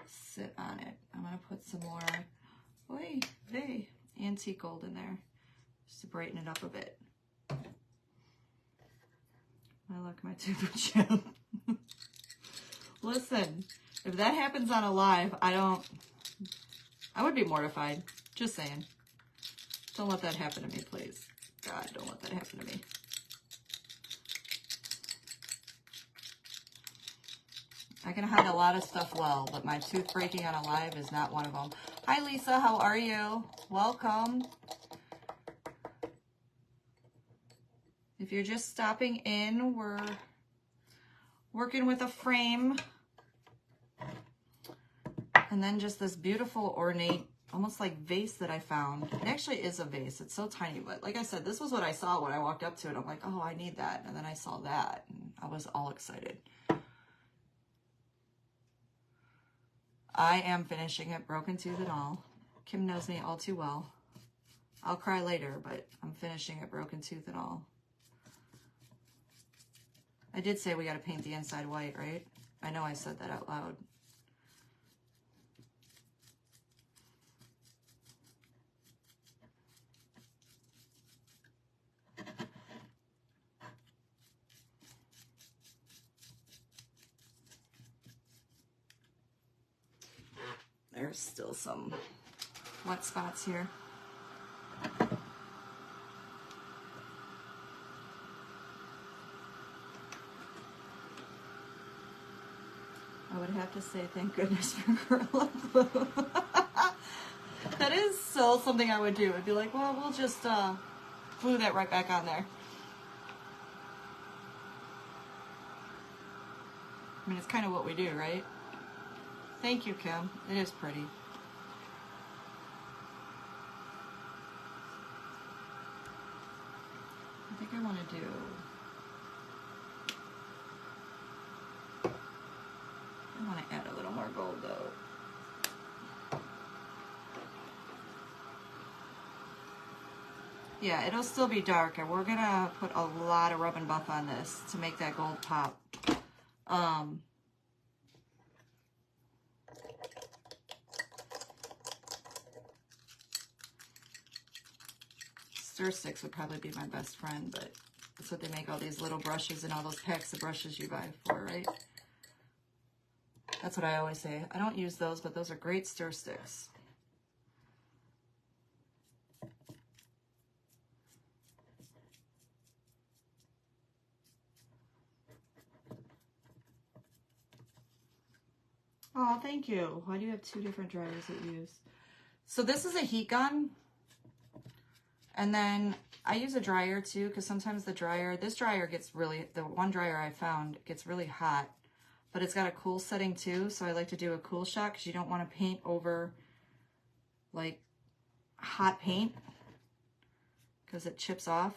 sit on it. I'm gonna put some more antique gold in there just to brighten it up a bit. My tooth chip. Listen, if that happens on a live, I would be mortified. Just saying. Don't let that happen to me, please. God, don't let that happen to me. I can hide a lot of stuff well, but my tooth breaking on a live is not one of them. Hi, Lisa. How are you? Welcome. If you're just stopping in, we're working with a frame. And then just this beautiful ornate, almost like vase that I found. It actually is a vase. It's so tiny, but like I said, this was what I saw when I walked up to it. I'm like, oh, I need that. And then I saw that, and I was all excited. I am finishing it, broken tooth and all. Kim knows me all too well. I'll cry later, but I'm finishing it, broken tooth and all. I did say we got to paint the inside white, right? I know I said that out loud. There's still some wet spots here. I would have to say thank goodness for Gorilla Glue. That is still something I would do. I'd be like, well, we'll just glue that right back on there. I mean, it's kind of what we do, right? Thank you, Kim. It is pretty. I think I want to do... I want to add a little more gold, though. Yeah, it'll still be dark, and we're going to put a lot of Rub and Buff on this to make that gold pop. Stir sticks would probably be my best friend, but that's what they make all these little brushes and all those packs of brushes you buy for, right? That's what I always say. I don't use those, but those are great stir sticks. Oh, thank you. Why do you have two different dryers that you use? So this is a heat gun. And then I use a dryer too, because sometimes the dryer, this dryer gets really, the one dryer I found gets really hot. but it's got a cool setting too. So I like to do a cool shot because you don't want to paint over like hot paint because it chips off.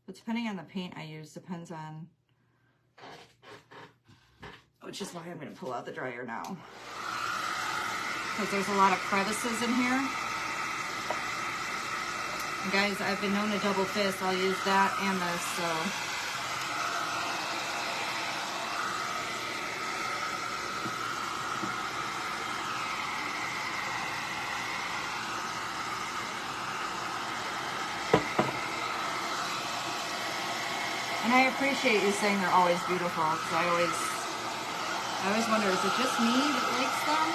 But depending on the paint I use, depends on, which is why I'm going to pull out the dryer now. Because there's a lot of crevices in here. And guys, I've been known to double fist. I'll use that and this, so. And I appreciate you saying they're always beautiful, because I always wonder, is it just me that likes them?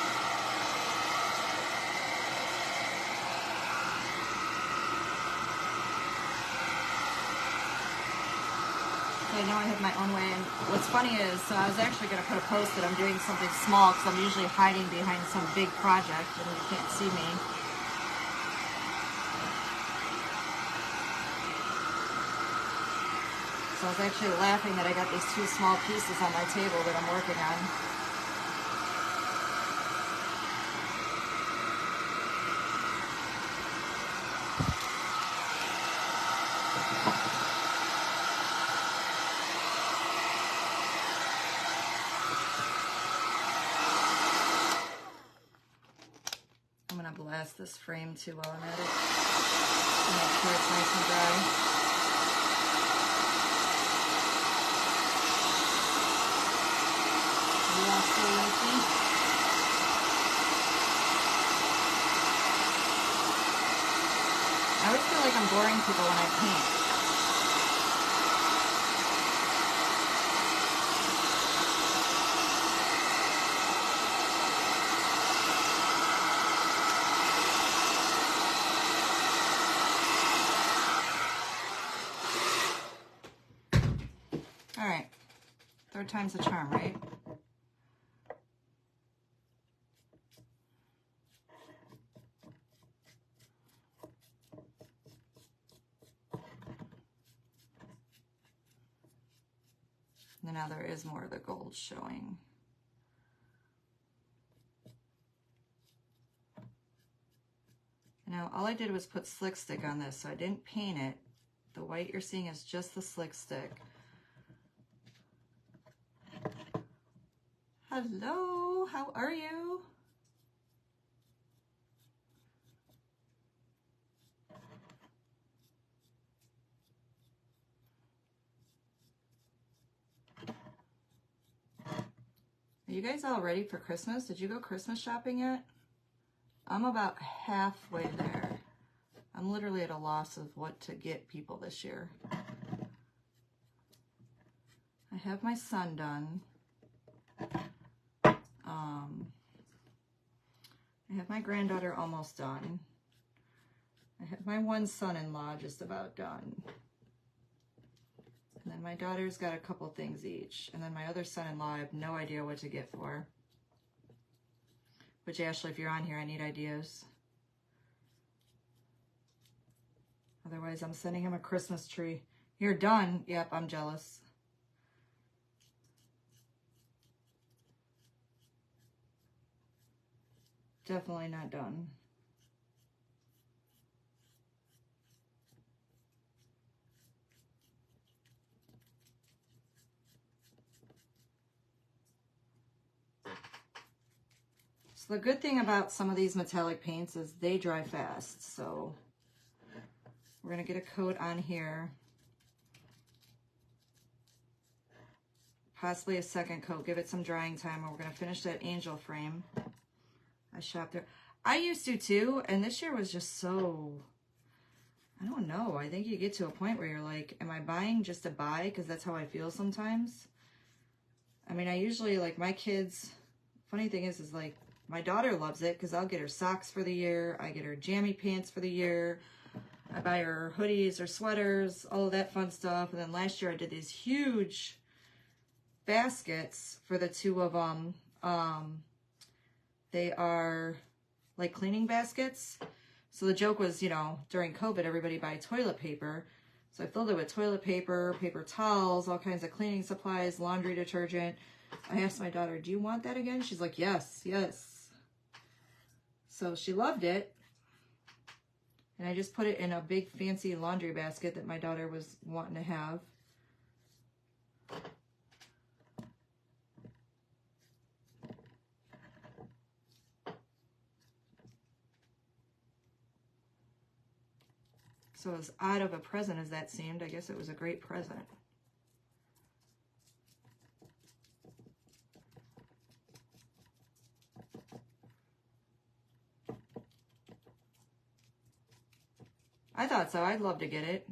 I know I have my own way, and what's funny is, I was actually going to put a post that I'm doing something small, because I'm usually hiding behind some big project, and you can't see me. So I was actually laughing that I got these 2 small pieces on my table that I'm working on. I'm going to blast this frame too while I'm at it. Make sure it's nice and dry. I always feel like I'm boring people when I paint. All right, 3rd time's the charm, right? And now there is more of the gold showing. Now all I did was put slick stick on this, so I didn't paint it. The white you're seeing is just the slick stick. Hello, how are you? Are you guys all ready for Christmas? Did you go Christmas shopping yet? I'm about halfway there. I'm literally at a loss of what to get people this year. I have my son done. I have my granddaughter almost done. I have my one son-in-law just about done. And then my daughter's got a couple things each. And then my other son-in-law, I have no idea what to get for. Which, Ashley, if you're on here, I need ideas. Otherwise, I'm sending him a Christmas tree. You're done? Yep, I'm jealous. Definitely not done. So the good thing about some of these metallic paints is they dry fast. So we're going to get a coat on here. Possibly a second coat. Give it some drying time, and we're going to finish that angel frame. I shopped there. I used to too, and this year was just so, I don't know. I think you get to a point where you're like, am I buying just to buy? Because that's how I feel sometimes. I mean, I usually, like, my kids, funny thing is like, my daughter loves it because I'll get her socks for the year. I get her jammy pants for the year. I buy her hoodies or sweaters, all of that fun stuff. And then last year I did these huge baskets for the two of them. They are like cleaning baskets. So the joke was, you know, during COVID, everybody buy toilet paper. So I filled it with toilet paper, paper towels, all kinds of cleaning supplies, laundry detergent. I asked my daughter, do you want that again? She's like, yes, yes. So she loved it. And I just put it in a big fancy laundry basket that my daughter was wanting to have. So as odd of a present as that seemed, I guess it was a great present. I thought so. I'd love to get it.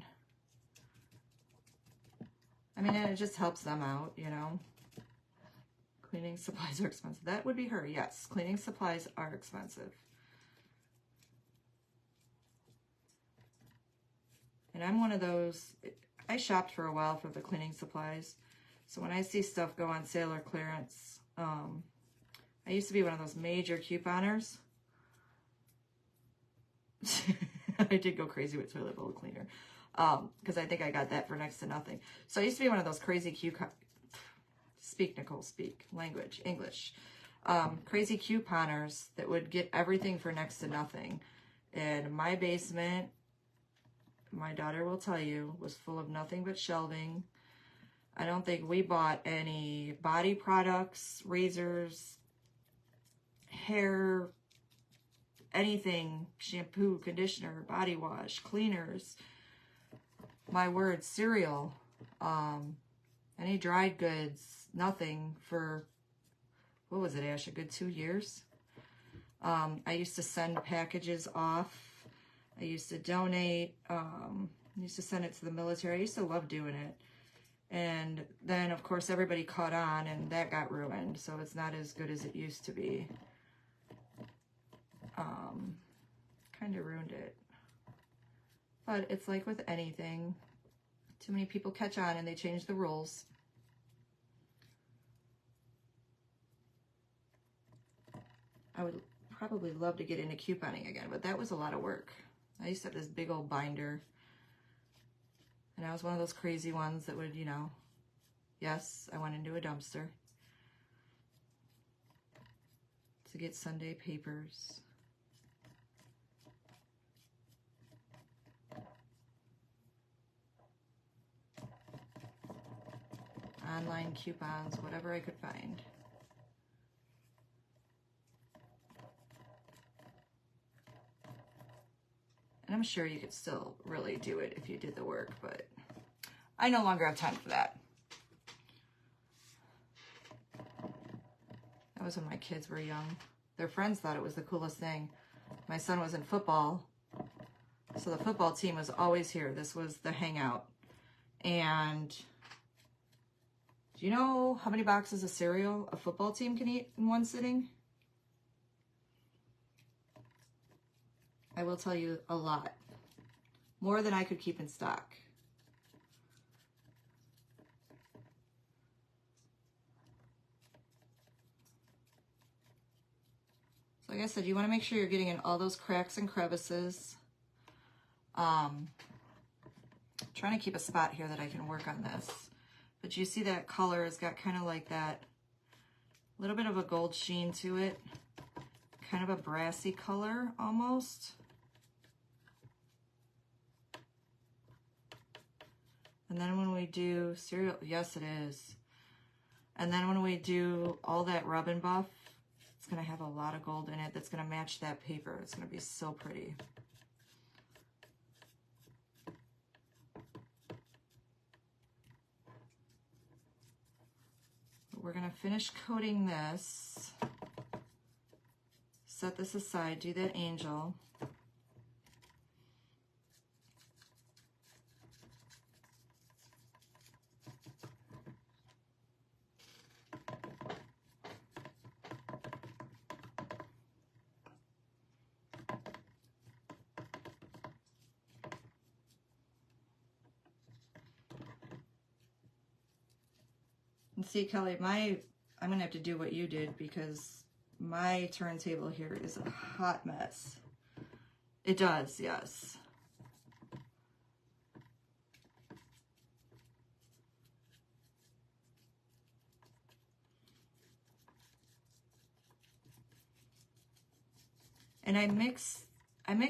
I mean, and it just helps them out, you know. Cleaning supplies are expensive. That would be her, yes. Cleaning supplies are expensive. And I'm one of those, I shopped for a while for the cleaning supplies. So when I see stuff go on sale or clearance, I used to be one of those major couponers. I did go crazy with toilet bowl cleaner because I think I got that for next to nothing. So I used to be one of those crazy speak, Nicole, speak, language, English. Crazy couponers that would get everything for next to nothing. And my basement, my daughter will tell you, was full of nothing but shelving. I don't think we bought any body products, razors, hair, anything, shampoo, conditioner, body wash, cleaners, my word, cereal, any dried goods, nothing for, what was it, Ash, a good 2 years? I used to send packages off. I used to donate, I used to send it to the military. I used to love doing it. And then, of course, everybody caught on, and that got ruined. So it's not as good as it used to be. Kind of ruined it. But it's like with anything. Too many people catch on, and they change the rules. I would probably love to get into couponing again, but that was a lot of work. I used to have this big old binder. And I was one of those crazy ones that would, you know, yes, I went into a dumpster to get Sunday papers. Online coupons, whatever I could find. And I'm sure you could still really do it if you did the work, but I no longer have time for that. That was when my kids were young. Their friends thought it was the coolest thing. My son was in football, so the football team was always here. This was the hangout. And do you know how many boxes of cereal a football team can eat in one sitting? I will tell you, a lot. More than I could keep in stock. So like I said, you want to make sure you're getting in all those cracks and crevices. Trying to keep a spot here that I can work on this. But you see that color has got kind of like that little bit of a gold sheen to it. Kind of a brassy color almost. And then when we do cereal, yes it is. And then when we do all that rub and buff, it's gonna have a lot of gold in it that's gonna match that paper. It's gonna be so pretty. But we're gonna finish coating this. Set this aside, do that angel. See, Kelly, I'm going to have to do what you did because my turntable here is a hot mess. It does, yes. And I mix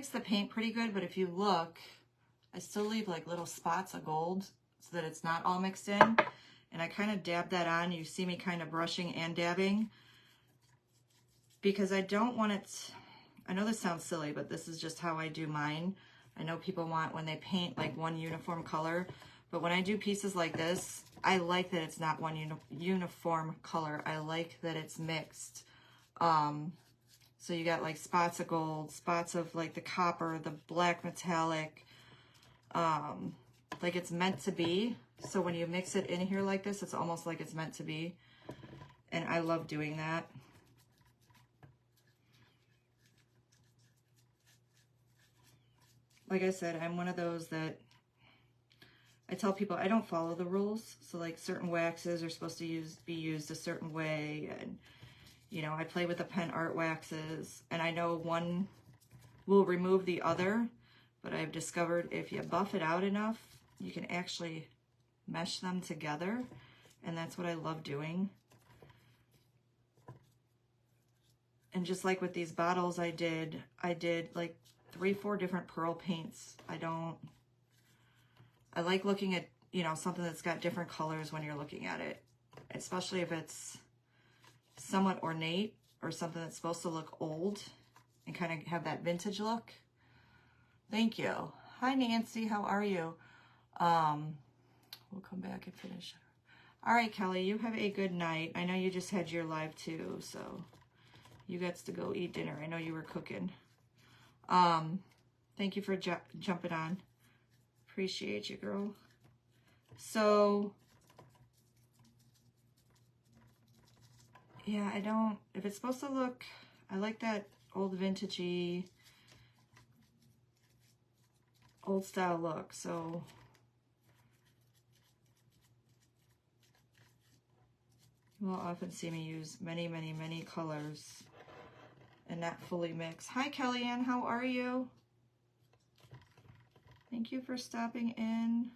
the paint pretty good, but if you look, I still leave like little spots of gold so that it's not all mixed in. And I kind of dab that on. You see me kind of brushing and dabbing because I don't want it. I know this sounds silly, but this is just how I do mine. I know people want when they paint like one uniform color, but when I do pieces like this, I like that it's not one uniform color. I like that it's mixed. So you got like spots of gold, spots of like the copper, the black metallic, like it's meant to be. So when you mix it in here like this, it's almost like it's meant to be. And I love doing that. Like I said, I'm one of those that I tell people I don't follow the rules. So like certain waxes are supposed to be used a certain way, and you know, I play with the pen art waxes, and I know one will remove the other, but I've discovered if you buff it out enough, you can actually mesh them together, and that's what I love doing. And just like with these bottles I did like 3-4 different pearl paints. I like looking at, you know, something that's got different colors when you're looking at it, especially if it's somewhat ornate or something that's supposed to look old and kind of have that vintage look. Thank you. Hi, Nancy. How are you? We'll come back and finish. All right, Kelly, you have a good night. I know you just had your live too, so you got to go eat dinner. I know you were cooking. Thank you for jumping on. Appreciate you, girl. So yeah, if it's supposed to look, I like that old vintagey, old style look. So you will often see me use many, many, many colors and not fully mix. Hi, Kellyanne, how are you? Thank you for stopping in.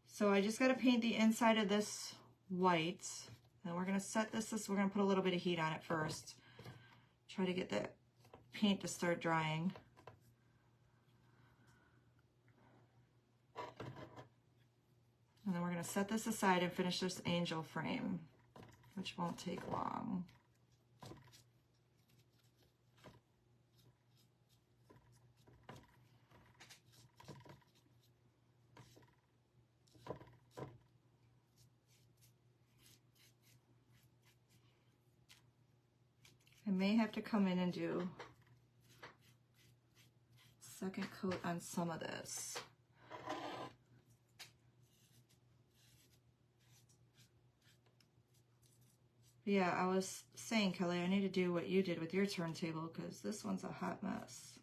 So I just got to paint the inside of this white. And we're going to set this, we're going to put a little bit of heat on it first. Try to get that paint to start drying. And then we're going to set this aside and finish this angel frame, which won't take long. I may have to come in and do second coat on some of this. Yeah, I was saying, Kelly, I need to do what you did with your turntable because this one's a hot mess.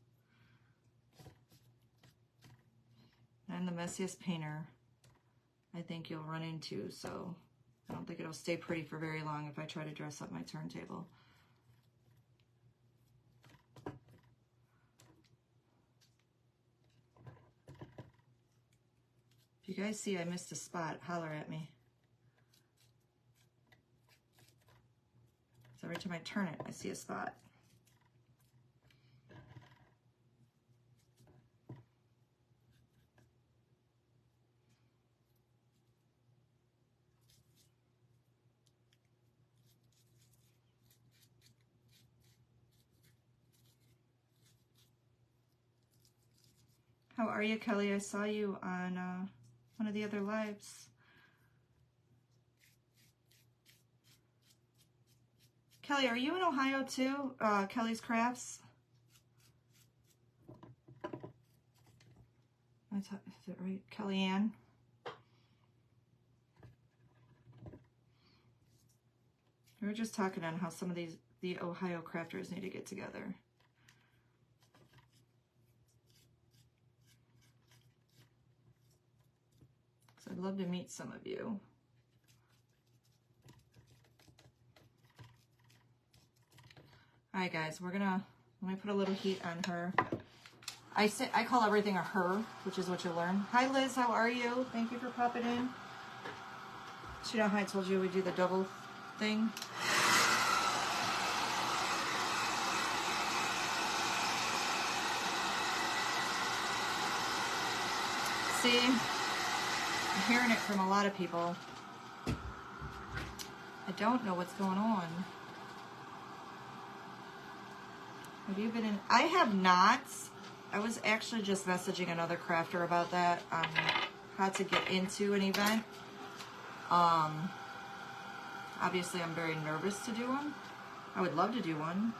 I'm the messiest painter I think you'll run into, so I don't think it'll stay pretty for very long if I try to dress up my turntable. If you guys see I missed a spot, holler at me. So every time I turn it, I see a spot. How are you, Kelly? I saw you on one of the other lives. Kelly, are you in Ohio too? Kelly's Crafts? Is it right? Kellyanne? We were just talking on how some of the Ohio crafters need to get together. So I'd love to meet some of you. All right, guys, let me put a little heat on her. I call everything a her, which is what you learn. Hi, Liz, how are you? Thank you for popping in. So you know how I told you we do the double thing? See, I'm hearing it from a lot of people. I don't know what's going on. Have you been in? I have not. I was actually just messaging another crafter about that, how to get into an event. Obviously I'm very nervous to do one. I would love to do one.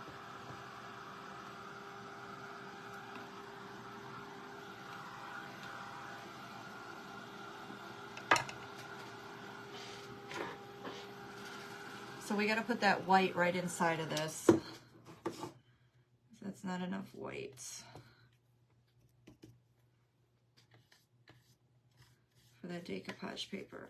So we got to put that white right inside of this. That's not enough white. For that decoupage paper.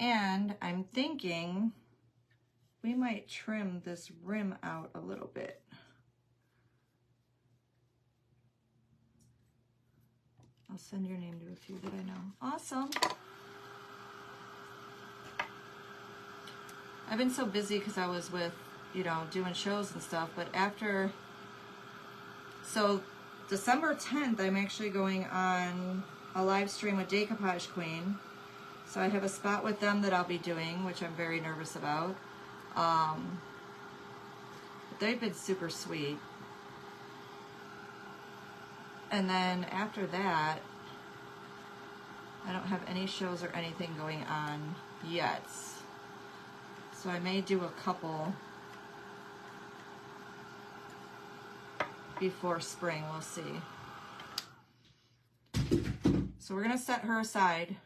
And I'm thinking we might trim this rim out a little bit. I'll send your name to a few that I know. Awesome. I've been so busy because I was with, you know, doing shows and stuff, but after, so December 10th, I'm actually going on a live stream with Decoupage Queen. So I have a spot with them that I'll be doing, which I'm very nervous about. They've been super sweet. And then after that, I don't have any shows or anything going on yet. So I may do a couple before spring, we'll see. So we're gonna set her aside.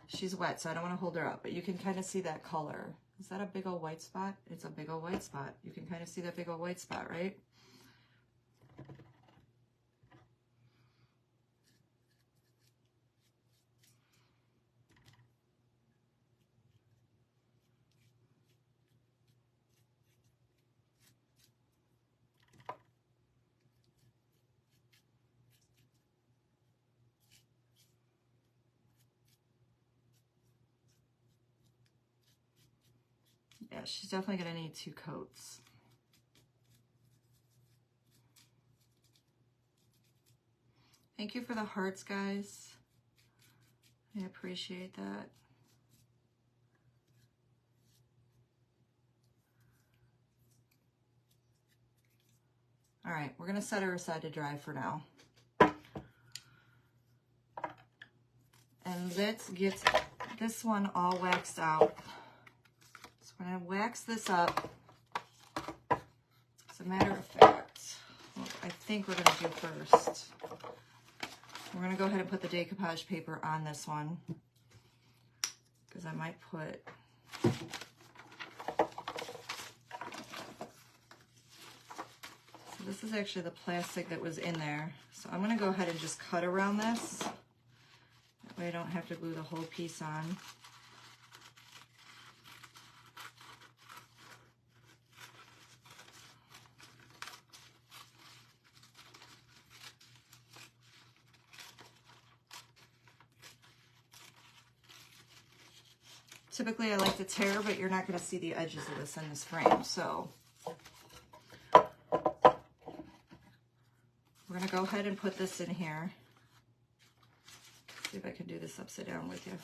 She's wet, so I don't want to hold her up, but you can kind of see that color. Is that a big old white spot? It's a big old white spot. You can kind of see that big old white spot, right? Yeah, she's definitely going to need 2 coats. Thank you for the hearts, guys. I appreciate that. All right, we're going to set her aside to dry for now. And let's get this one all waxed out. So we're going to wax this up. As a matter of fact, what I think we're going to do first, we're going to go ahead and put the decoupage paper on this one, because I might put this is actually the plastic that was in there. So I'm going to go ahead and just cut around this. That way I don't have to glue the whole piece on. Typically I like to tear, but you're not going to see the edges of this in this frame. So we're going to go ahead and put this in here. See if I can do this upside down with you.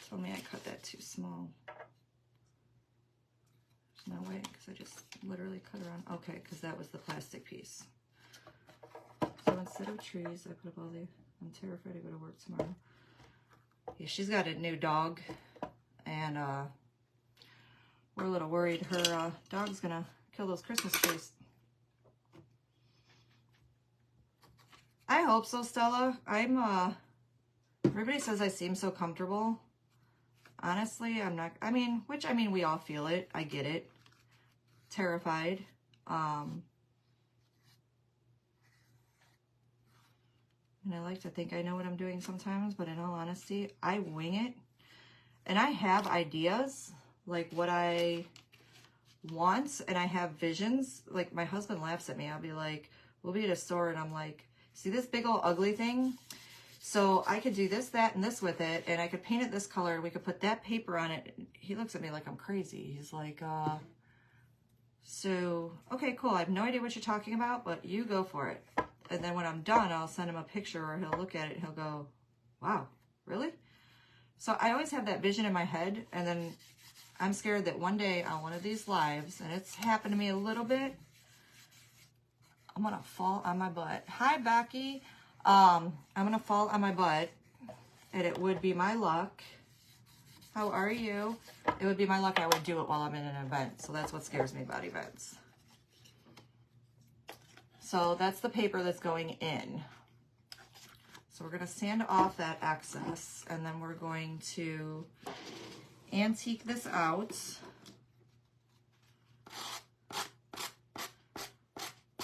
Told me I cut that too small. There's no way, because I just literally cut around. Okay, because that was the plastic piece. So instead of trees, I put up all the, I'm terrified to go to work tomorrow. Yeah, she's got a new dog, and we're a little worried her dog's gonna kill those Christmas trees. I hope so, Stella. I'm Everybody says I seem so comfortable. Honestly, I'm not, we all feel it. I get it. Terrified. And I like to think I know what I'm doing sometimes, but in all honesty, I wing it. And I have ideas, like what I want, and I have visions. Like, my husband laughs at me. I'll be like, we'll be at a store, and I'm like, see this big old ugly thing? So I could do this, that, and this with it, and I could paint it this color, and we could put that paper on it. He looks at me like I'm crazy. He's like, so, okay, cool. I have no idea what you're talking about, but you go for it. And then when I'm done, I'll send him a picture, or he'll look at it and he'll go, wow, really? So I always have that vision in my head, and then I'm scared that one day on one of these lives, and it's happened to me a little bit, I'm going to fall on my butt. Hi, Becky. I'm going to fall on my butt, and it would be my luck. How are you? It would be my luck I would do it while I'm in an event. So that's what scares me about events. So that's the paper that's going in. So we're going to sand off that excess, and then we're going to antique this out.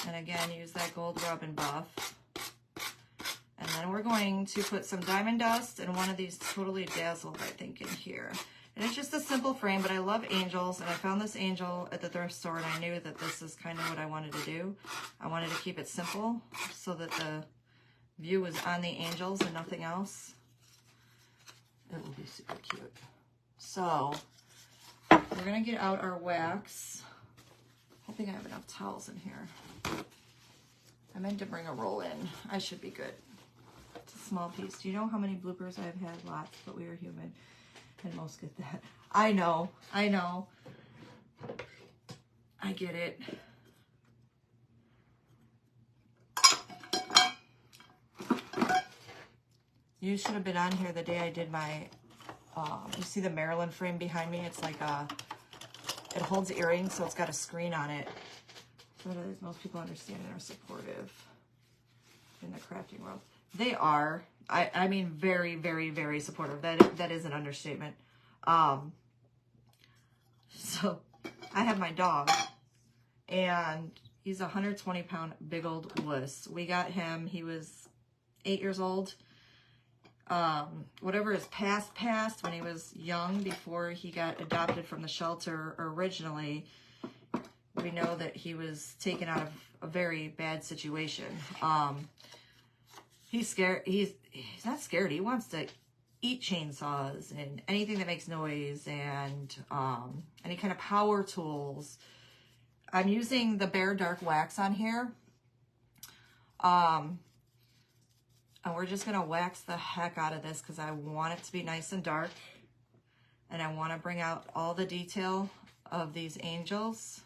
And again, use that gold rub and buff. And then we're going to put some diamond dust and one of these Totally Dazzled, I think, in here. And it's just a simple frame, but I love angels, and I found this angel at the thrift store, and I knew that this is kind of what I wanted to do. I wanted to keep it simple so that the view was on the angels and nothing else. It will be super cute. So we're going to get out our wax. Hoping I have enough towels in here. I meant to bring a roll in. I should be good. It's a small piece. Do you know how many bloopers I've had? Lots, but we are human. And most get that. I know. I know. I get it. You should have been on here the day I did my, you see the Maryland frame behind me? It's like it holds earrings, so it's got a screen on it. So that most people understand and are supportive in the crafting world. They are. I mean, very, very, very supportive. That is an understatement. So I have my dog, and he's a 120-pound big old wuss. We got him. He was 8 years old. Whatever his past when he was young, before he got adopted from the shelter originally, we know that he was taken out of a very bad situation. He's scared. He's not scared. He wants to eat chainsaws and anything that makes noise, and any kind of power tools. I'm using the Bare Dark Wax on here. And we're just going to wax the heck out of this because I want it to be nice and dark. And I want to bring out all the detail of these angels.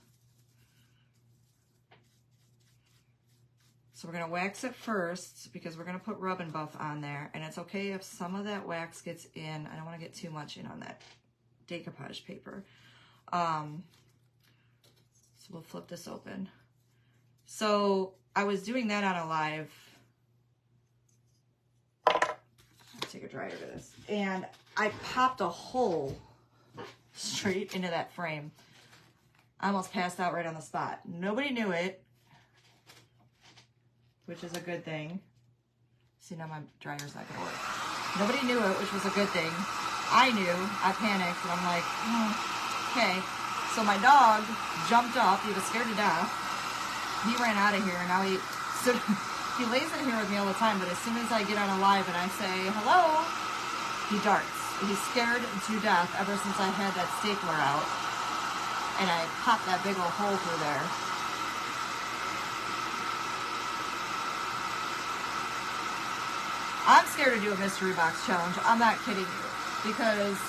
So we're going to wax it first because we're going to put rub and buff on there. And it's okay if some of that wax gets in. I don't want to get too much in on that decoupage paper. So we'll flip this open. So I was doing that on a live. Take a dryer to this, and I popped a hole straight into that frame. I almost passed out right on the spot. Nobody knew it, which is a good thing. See, now my dryer's not gonna work. Nobody knew it, which was a good thing. I knew. I panicked, and I'm like, okay. So my dog jumped up. He was scared to death. He ran out of here, and now he lays in here with me all the time, but as soon as I get on a live and I say, hello, he darts. He's scared to death ever since I had that stapler out, and I popped that big old hole through there. I'm scared to do a mystery box challenge. I'm not kidding you, because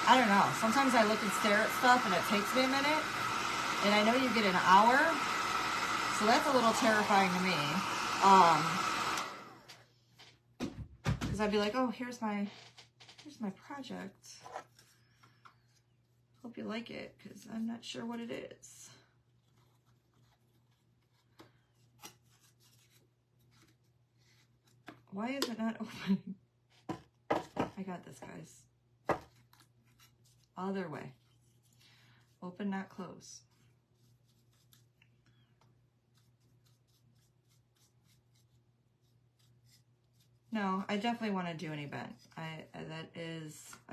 I don't know. Sometimes I look and stare at stuff and it takes me a minute, and I know you get an hour. So that's a little terrifying to me, because I'd be like, oh, here's my project. Hope you like it, because I'm not sure what it is. Why is it not opening? I got this, guys. Other way. Open, not close. No, I definitely want to do an event. I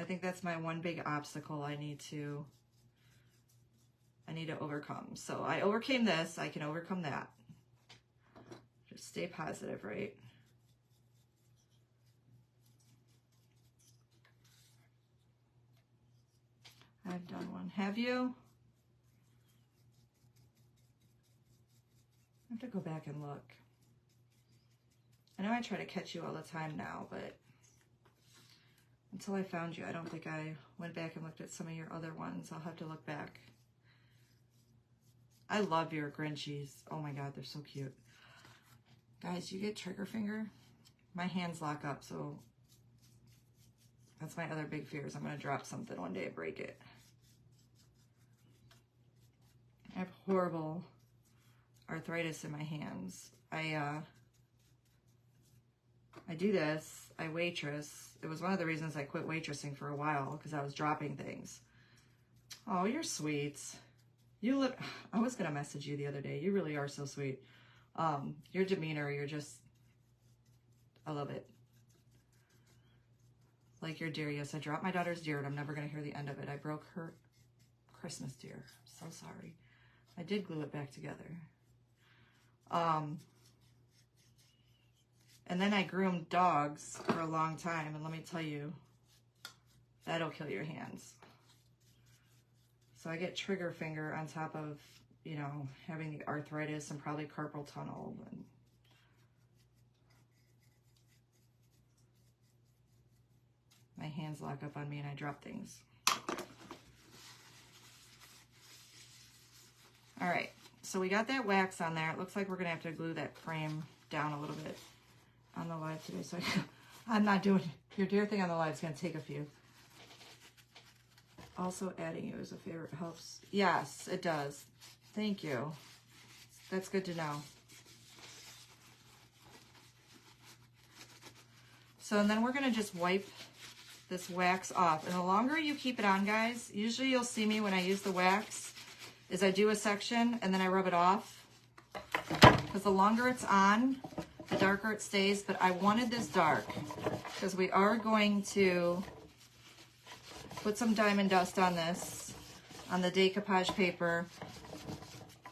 think that's my one big obstacle I need to overcome. So I overcame this, I can overcome that. Just stay positive, right? I've done one. Have you? I have to go back and look. I know I try to catch you all the time now, but until I found you, I don't think I went back and looked at some of your other ones. I'll have to look back. I love your Grinchies. Oh my God, they're so cute. Guys, you get trigger finger? My hands lock up, so that's my other big fear is I'm going to drop something one day and break it. I have horrible arthritis in my hands. I do this. I waitress. It was one of the reasons I quit waitressing for a while because I was dropping things. Oh, you're sweet. You look. I was gonna message you the other day. You really are so sweet. Your demeanor. You're just. I love it. Like your deer. Yes, I dropped my daughter's deer, and I'm never gonna hear the end of it. I broke her Christmas deer. So sorry. I did glue it back together. And then I groomed dogs for a long time, and let me tell you, that'll kill your hands. So I get trigger finger on top of, you know, having the arthritis and probably carpal tunnel. And my hands lock up on me and I drop things. All right, so we got that wax on there. It looks like we're gonna have to glue that frame down a little bit on the live today. So I'm not doing your deer thing on the live. It's gonna take a few. Also adding you as a favorite helps. Yes, it does. Thank you. That's good to know. So and then we're gonna just wipe this wax off. And the longer you keep it on, guys, usually you'll see me when I use the wax, is I do a section and then I rub it off. Because the longer it's on, the darker it stays. But I wanted this dark because we are going to put some diamond dust on this, on the decoupage paper.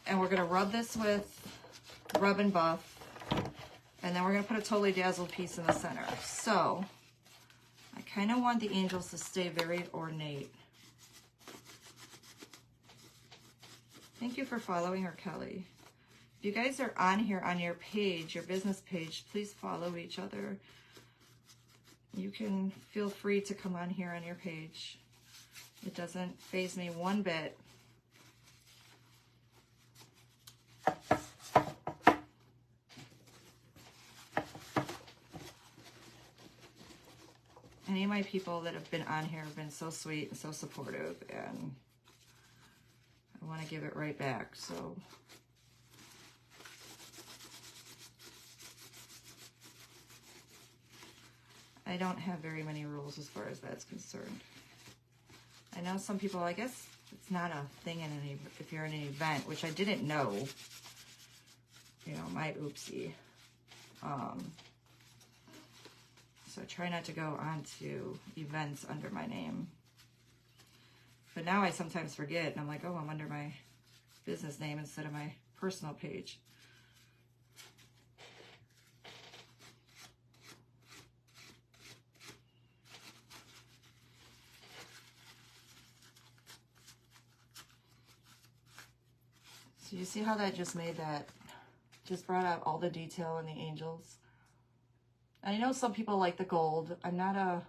And we're gonna rub this with Rub and Buff. And then we're gonna put a Totally Dazzled piece in the center. So I kind of want the angels to stay very ornate. Thank you for following her, Kelly. If you guys are on here on your page, your business page, please follow each other. You can feel free to come on here on your page. It doesn't faze me one bit. Any of my people that have been on here have been so sweet and so supportive, and I want to give it right back. So I don't have very many rules as far as that's concerned. I know some people, I guess it's not a thing in any, if you're in an event, which I didn't know, you know, my oopsie. So I try not to go onto events under my name. But now I sometimes forget, and I'm like, oh, I'm under my business name instead of my personal page. So you see how that just made that, just brought out all the detail in the angels? And I know some people like the gold. I'm not a,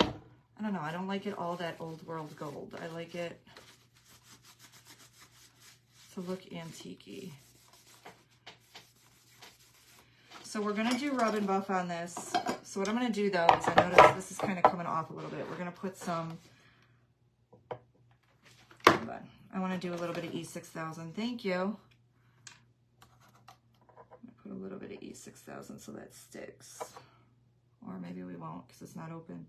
I don't know, I don't like it all that old world gold. I like it to look antique-y. So we're gonna do Rub and Buff on this. So what I'm gonna do though, is I noticed this is kind of coming off a little bit. We're gonna put some, hold on. I wanna do a little bit of E6000. Thank you. I'm gonna put a little bit of E6000 so that sticks. Or maybe we won't because it's not open.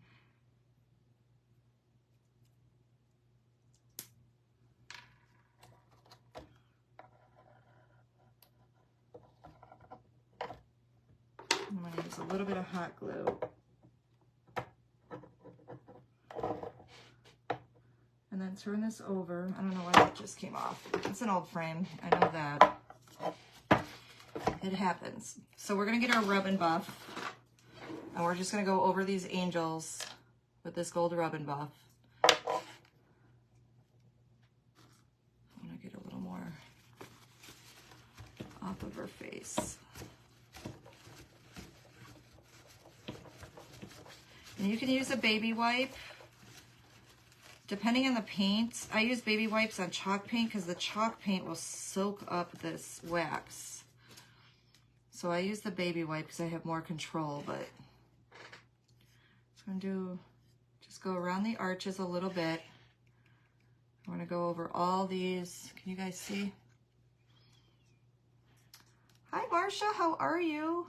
I'm going to use a little bit of hot glue. And then turn this over. I don't know why that just came off. It's an old frame. I know that. It happens. So we're going to get our rub and buff. And we're just going to go over these angels with this gold rub and buff. I want to get a little more off of her face. And you can use a baby wipe. Depending on the paint, I use baby wipes on chalk paint because the chalk paint will soak up this wax. So I use the baby wipe because I have more control, but I'm going to just go around the arches a little bit. I want to go over all these. Can you guys see? Hi, Marcia. How are you?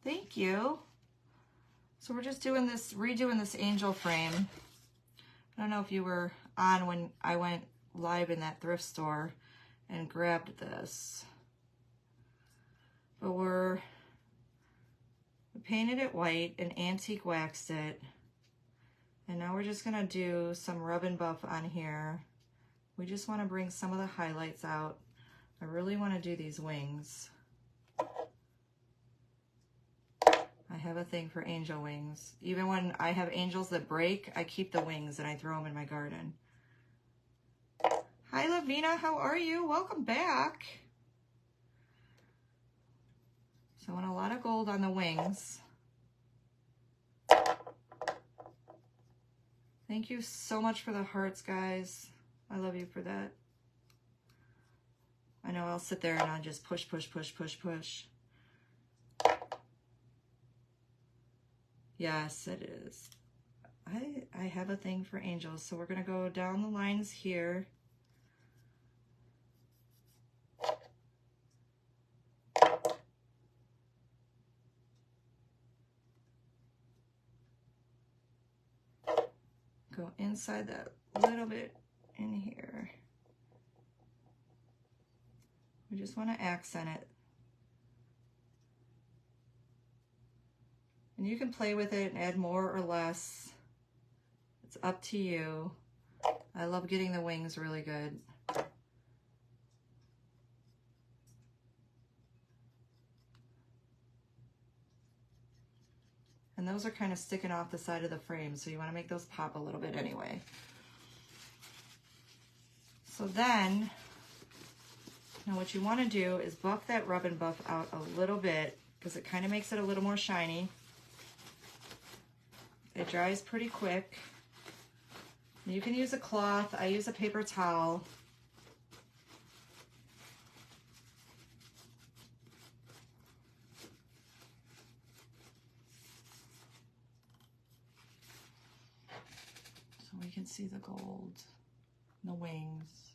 Thank you. So we're just doing this, redoing this angel frame. I don't know if you were on when I went live in that thrift store and grabbed this. But we painted it white and antique waxed it. And now we're just gonna do some rub and buff on here. We just wanna bring some of the highlights out. I really wanna do these wings. I have a thing for angel wings. Even when I have angels that break, I keep the wings and I throw them in my garden. Hi, Lavina, how are you? Welcome back. So I want a lot of gold on the wings. Thank you so much for the hearts, guys. I love you for that. I know I'll sit there and I'll just push, push, push, push, push. Yes, it is. I have a thing for angels, so we're going to go down the lines here. Go inside that little bit in here. We just want to accent it. And you can play with it and add more or less. It's up to you. I love getting the wings really good. And those are kind of sticking off the side of the frame, so you want to make those pop a little bit anyway. So then, now what you want to do is buff that rub and buff out a little bit because it kind of makes it a little more shiny. It dries pretty quick. You can use a cloth. I use a paper towel. So we can see the gold, the wings.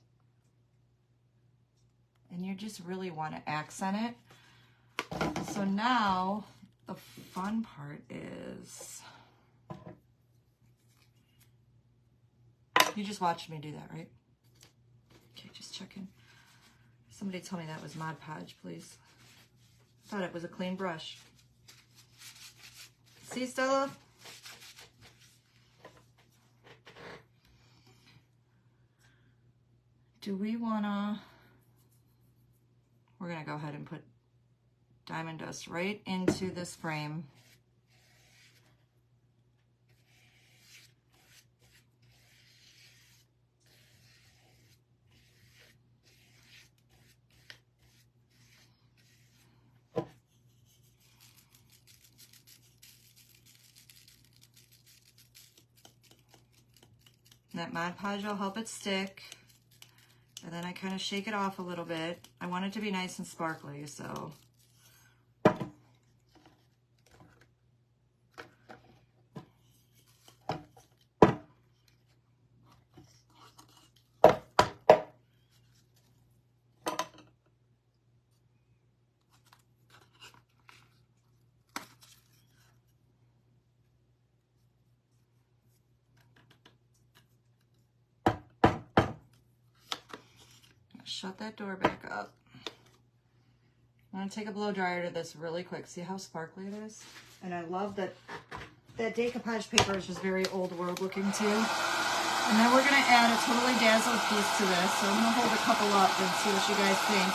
And you just really want to accent it. So now the fun part is, you just watched me do that, right? Okay, just checking. Somebody tell me that was Mod Podge, please. Thought it was a clean brush. See, Stella? Do we wanna, we're gonna go ahead and put diamond dust right into this frame. And that Mod Podge will help it stick. And then I kind of shake it off a little bit. I want it to be nice and sparkly, so. shut that door back up. I'm gonna take a blow dryer to this really quick. See how sparkly it is? And I love that decoupage paper is just very old world looking too. And then we're gonna add a totally dazzled piece to this. So I'm gonna hold a couple up and see what you guys think.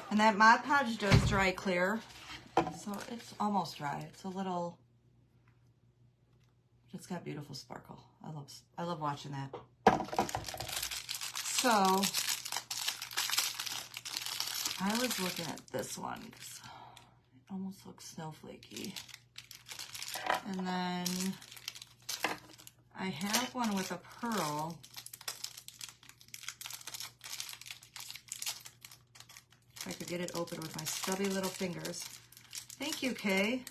And that Mod Podge does dry clear, so it's almost dry. It's a little, it's got beautiful sparkle. I love watching that. So I was looking at this one because it almost looks snowflakey. And then I have one with a pearl. If I could get it open with my stubby little fingers. Thank you, Kay.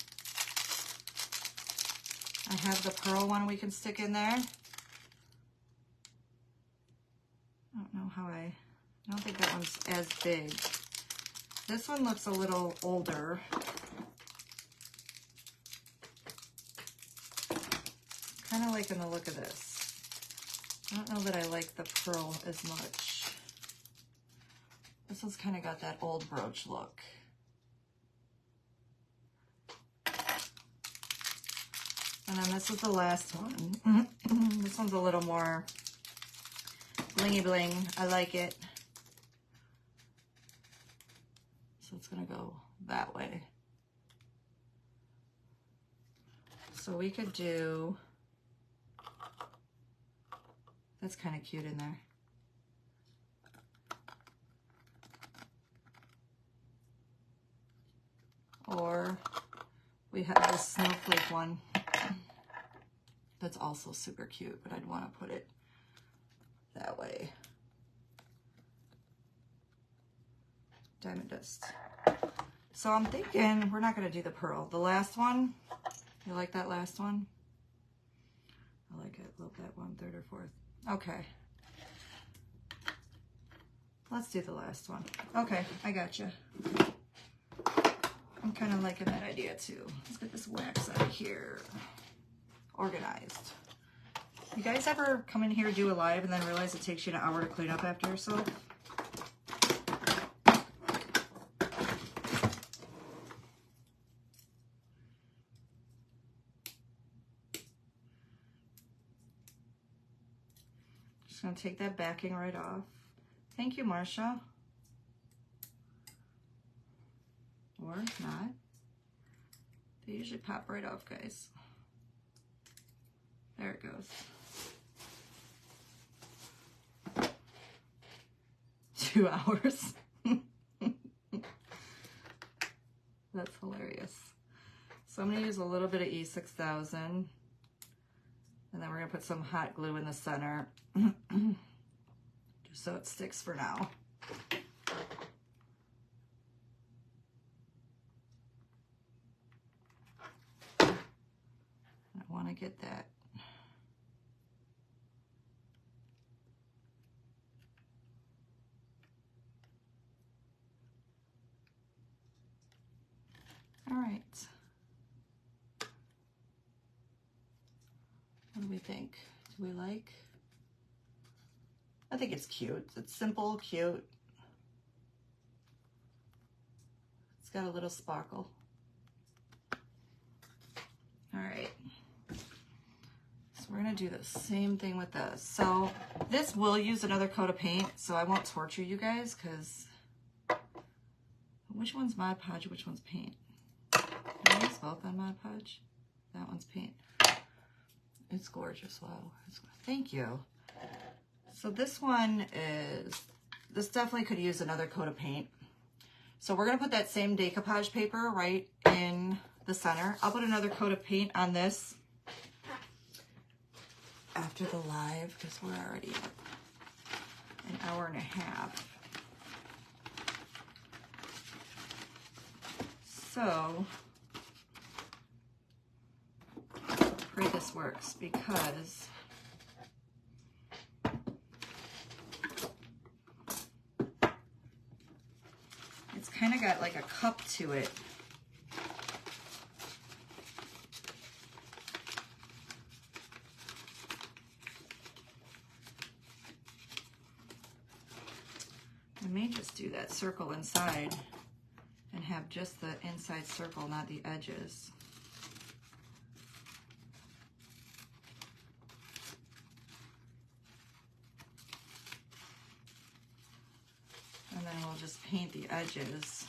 I have the pearl one we can stick in there. I don't know how I don't think that one's as big. This one looks a little older. Kind of liking the look of this. I don't know that I like the pearl as much. This one's kind of got that old brooch look. And then this is the last one. This one's a little more blingy bling. I like it. So it's gonna go that way. So we could do, that's kind of cute in there. Or we have this snowflake one that's also super cute, but I'd want to put it that way. Diamond dust. So I'm thinking we're not going to do the pearl. The last one, you like that last one? I like it. Love that one, third or fourth. Okay. Let's do the last one. Okay, I got you. I'm kind of liking that idea too. Let's get this wax out of here. Organized. You guys ever come in here, do a live, and then realize it takes you an hour to clean up after yourself? Just gonna take that backing right off. Thank you, Marsha. Or not. They usually pop right off, guys. There it goes. 2 hours. That's hilarious. So I'm going to use a little bit of E6000. And then we're going to put some hot glue in the center. Just so it sticks for now. I want to get that. All right. What do we think? Do we like? I think it's cute. It's simple, cute. It's got a little sparkle. All right. So we're gonna do the same thing with this. So this will use another coat of paint, so I won't torture you guys because which one's Mod Podge, which one's paint? Can I use both on Mod Podge? That one's paint. It's gorgeous. Wow. Thank you. So this one is, this definitely could use another coat of paint. So we're going to put that same decoupage paper right in the center. I'll put another coat of paint on this after the live because we're already an hour and a half. So pray this works because kind of got like a cup to it. I may just do that circle inside and have just the inside circle, not the edges. And then we'll just paint the edges.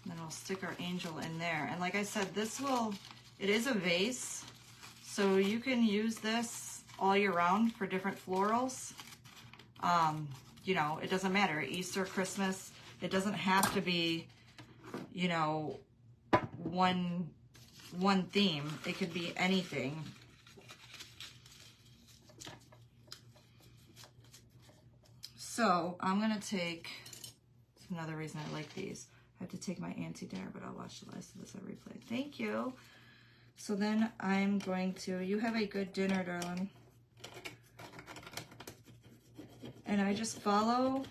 And then we'll stick our angel in there. And like I said, it is a vase, so you can use this all year round for different florals. You know, it doesn't matter, Easter, Christmas, it doesn't have to be, you know, one theme. It could be anything. So I'm gonna take, that's another reason I like these. I have to take my anti-dinner, but I'll watch the rest of this on replay. Thank you. So then I'm going to, you have a good dinner, darling. And I just follow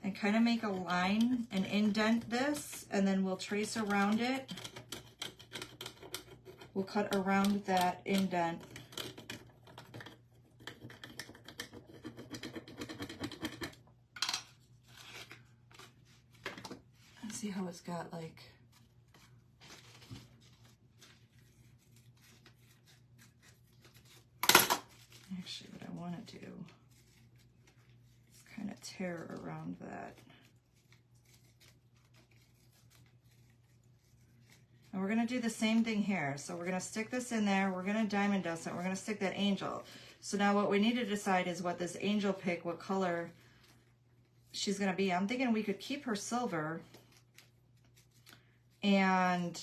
and kind of make a line and indent this, and then we'll trace around it. We'll cut around that indent. And see how it's got like, actually what I want to do is kind of tear around that. And we're going to do the same thing here. So we're going to stick this in there. We're going to diamond dust it. We're going to stick that angel. So now what we need to decide is what this angel pick, what color she's going to be. I'm thinking we could keep her silver. And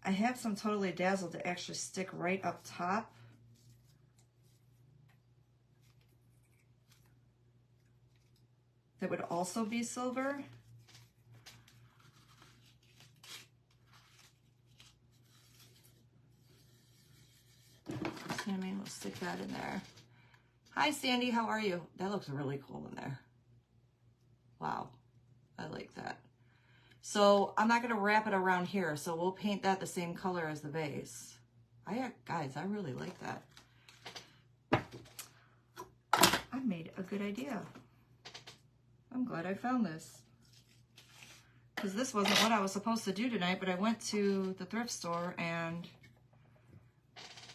I have some Totally Dazzled to actually stick right up top. That would also be silver. I mean, we'll stick that in there. Hi, Sandy, how are you? That looks really cool in there. Wow, I like that. So I'm not gonna wrap it around here, so we'll paint that the same color as the base. Guys, I really like that. I made a good idea. I'm glad I found this. Because this wasn't what I was supposed to do tonight, but I went to the thrift store and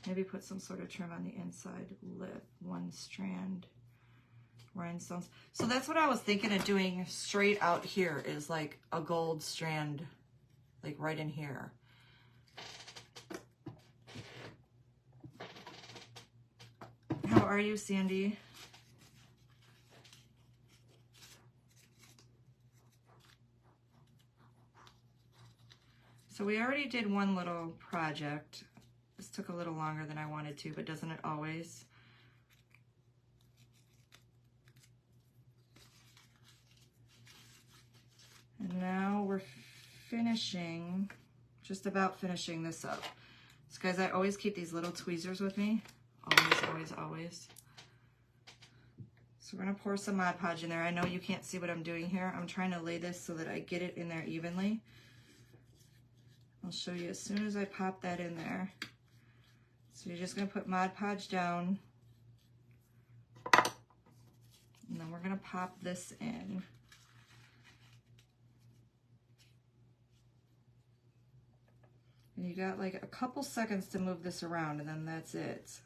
maybe put some sort of trim on the inside lip, 1 strand rhinestones. So that's what I was thinking of doing straight out here, is like a gold strand, like right in here. How are you, Sandy? So we already did one little project. This took a little longer than I wanted to, but doesn't it always? And now we're finishing, just about finishing this up. So guys, I always keep these little tweezers with me. Always, always, always. So we're gonna pour some Mod Podge in there. I know you can't see what I'm doing here. I'm trying to lay this so that I get it in there evenly. I'll show you as soon as I pop that in there. So you're just gonna put Mod Podge down. And then we're gonna pop this in. And you got like a couple seconds to move this around, and then that's it.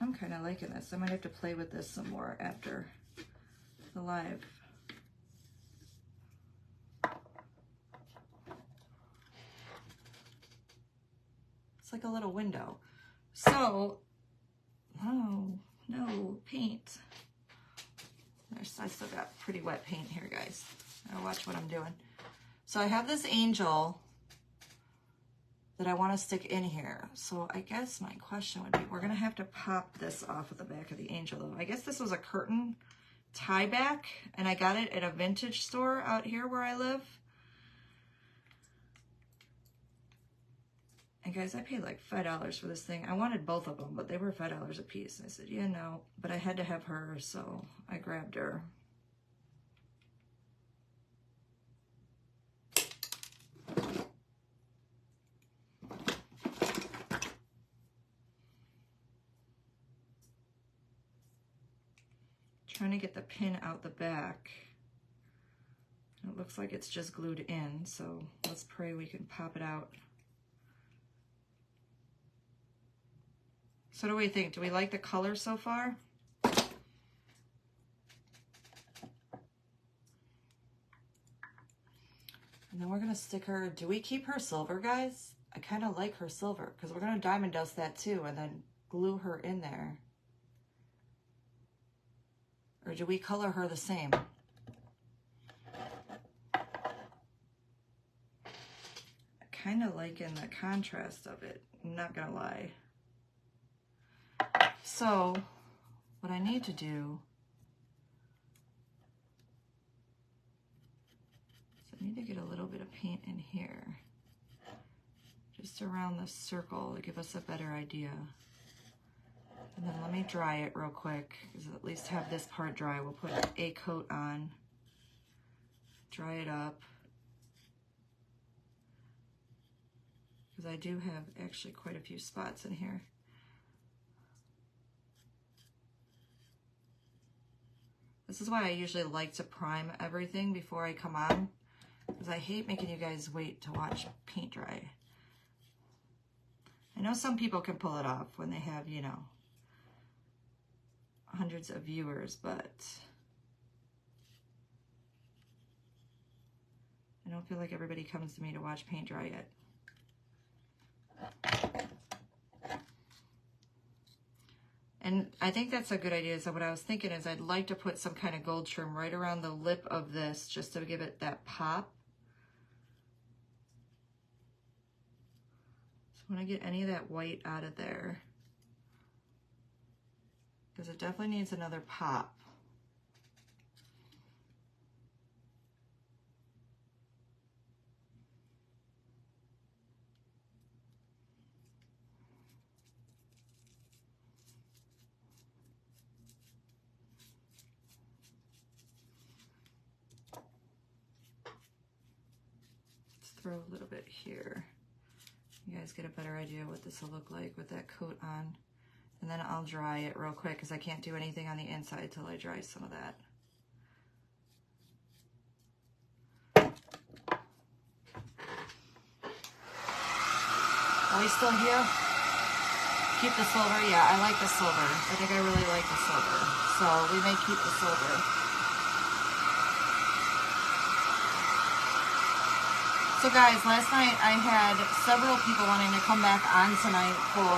I'm kind of liking this. I might have to play with this some more after the live. It's like a little window. So, oh no, paint. I still got pretty wet paint here, guys. Now watch what I'm doing. So I have this angel that I want to stick in here. So I guess my question would be, we're gonna have to pop this off of the back of the angel though. I guess this was a curtain tie back, and I got it at a vintage store out here where I live. And guys, I paid like $5 for this thing. I wanted both of them, but they were $5 a piece. And I said, yeah, no, but I had to have her, so I grabbed her. Trying to get the pin out the back. It looks like it's just glued in, so let's pray we can pop it out. So what do we think? Do we like the color so far? And then we're gonna stick her, do we keep her silver, guys? I kind of like her silver because we're gonna diamond dust that too and then glue her in there. Or do we color her the same? I kind of like in the contrast of it, I'm not gonna lie. So what I need to do is I need to get a little bit of paint in here, just around the circle to give us a better idea. And then let me dry it real quick, because at least have this part dry. We'll put a coat on, dry it up, because I do have actually quite a few spots in here. This is why I usually like to prime everything before I come on, because I hate making you guys wait to watch paint dry. I know some people can pull it off when they have, you know, hundreds of viewers, but I don't feel like everybody comes to me to watch paint dry yet. And I think that's a good idea. So what I was thinking is I'd like to put some kind of gold trim right around the lip of this just to give it that pop. So I want to get any of that white out of there, because it definitely needs another pop. Let's throw a little bit here. You guys get a better idea what this will look like with that coat on. And then I'll dry it real quick because I can't do anything on the inside till I dry some of that. Are we still here? Keep the silver? Yeah, I like the silver. I think I really like the silver. So we may keep the silver. So guys, last night I had several people wanting to come back on tonight for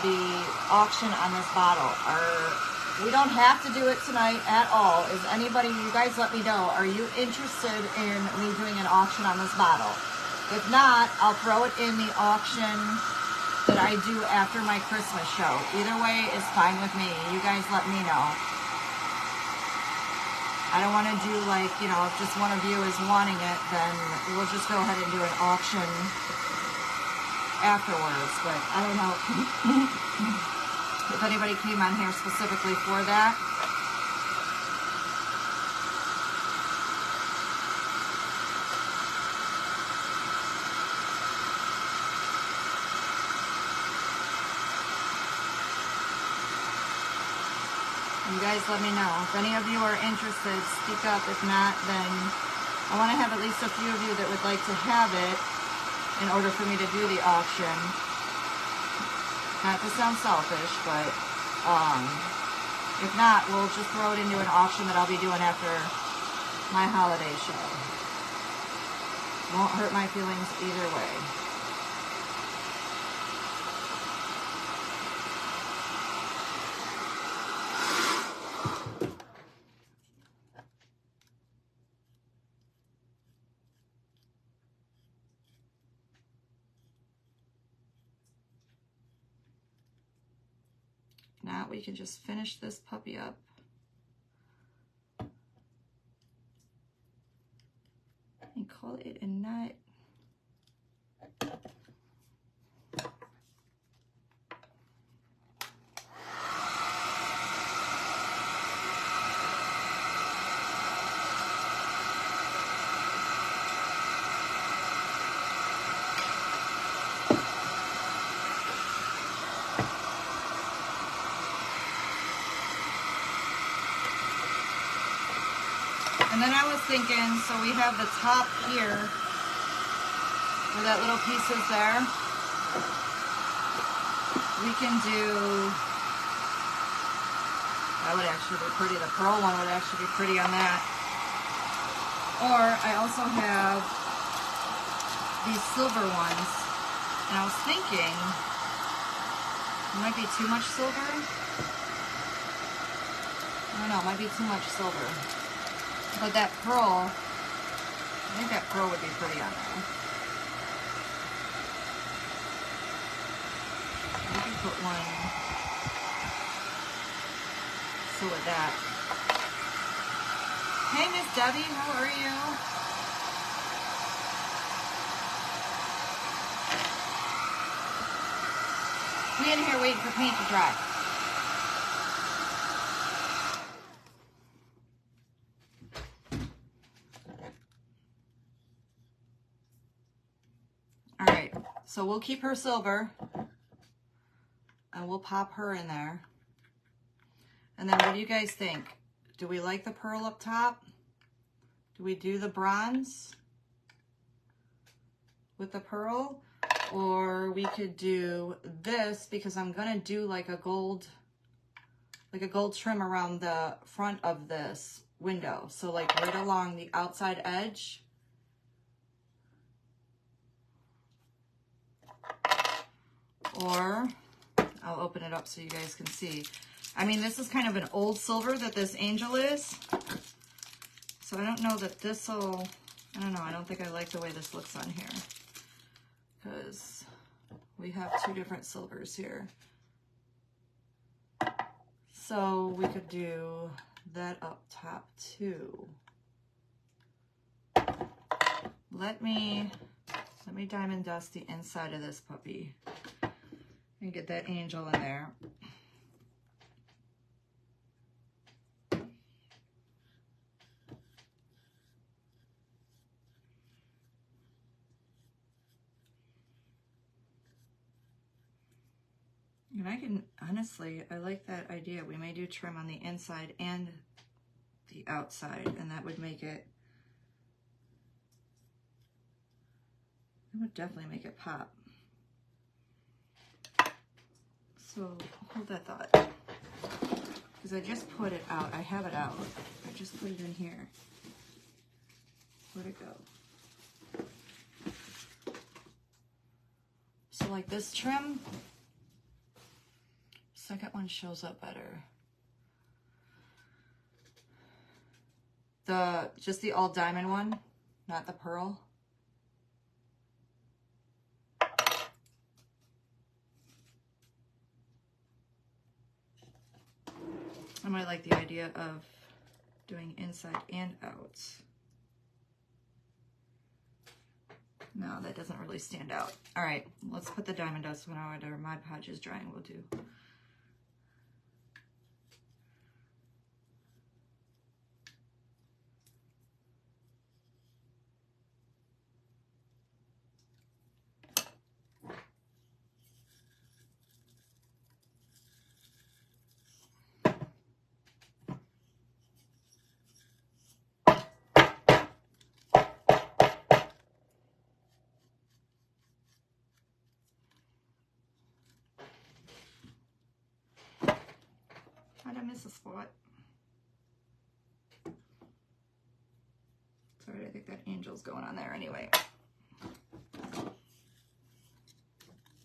the auction on this bottle. We don't have to do it tonight at all. Is anybody, you guys let me know, are you interested in me doing an auction on this bottle? If not, I'll throw it in the auction that I do after my Christmas show. Either way is fine with me. You guys let me know. I don't want to do like, you know, if just one of you is wanting it, then we'll just go ahead and do an auction afterwards. But I don't know if anybody came on here specifically for that. You guys let me know. If any of you are interested, speak up. If not, then I want to have at least a few of you that would like to have it in order for me to do the auction. Not to sound selfish, but if not, we'll just throw it into an auction that I'll be doing after my holiday show. Won't hurt my feelings either way. Now we can just finish this puppy up. call it a night. And then I was thinking, so we have the top here, where that little piece is there. We can do, that would actually be pretty. The pearl one would actually be pretty on that. Or I also have these silver ones. And I was thinking, it might be too much silver. I don't know, it might be too much silver. But that pearl, I think that pearl would be pretty on there. We can put one, so with that. Hey Miss Debbie, how are you? We in here waiting for paint to dry. So we'll keep her silver and we'll pop her in there. And then what do you guys think? Do we like the pearl up top? Do we do the bronze with the pearl? Or we could do this, because I'm gonna do like a gold trim around the front of this window. So like right along the outside edge. Or I'll open it up so you guys can see. I mean, this is kind of an old silver that this angel is. So I don't know that this will, I don't know, I don't think I like the way this looks on here. Because we have two different silvers here. So we could do that up top too. Let me diamond dust the inside of this puppy. And get that angel in there. And I can, honestly, I like that idea. We may do trim on the inside and the outside, and that would make it, would definitely make it pop. So hold that thought, because I just put it out. I have it out. I just put it in here. Where'd it go? So like this trim, second one shows up better. Just the all diamond one, not the pearl. I might like the idea of doing inside and out. No, that doesn't really stand out. All right, let's put the diamond dust when our Mod Podge is drying. We'll do. How'd I miss a spot? Sorry, I think that angel's going on there anyway.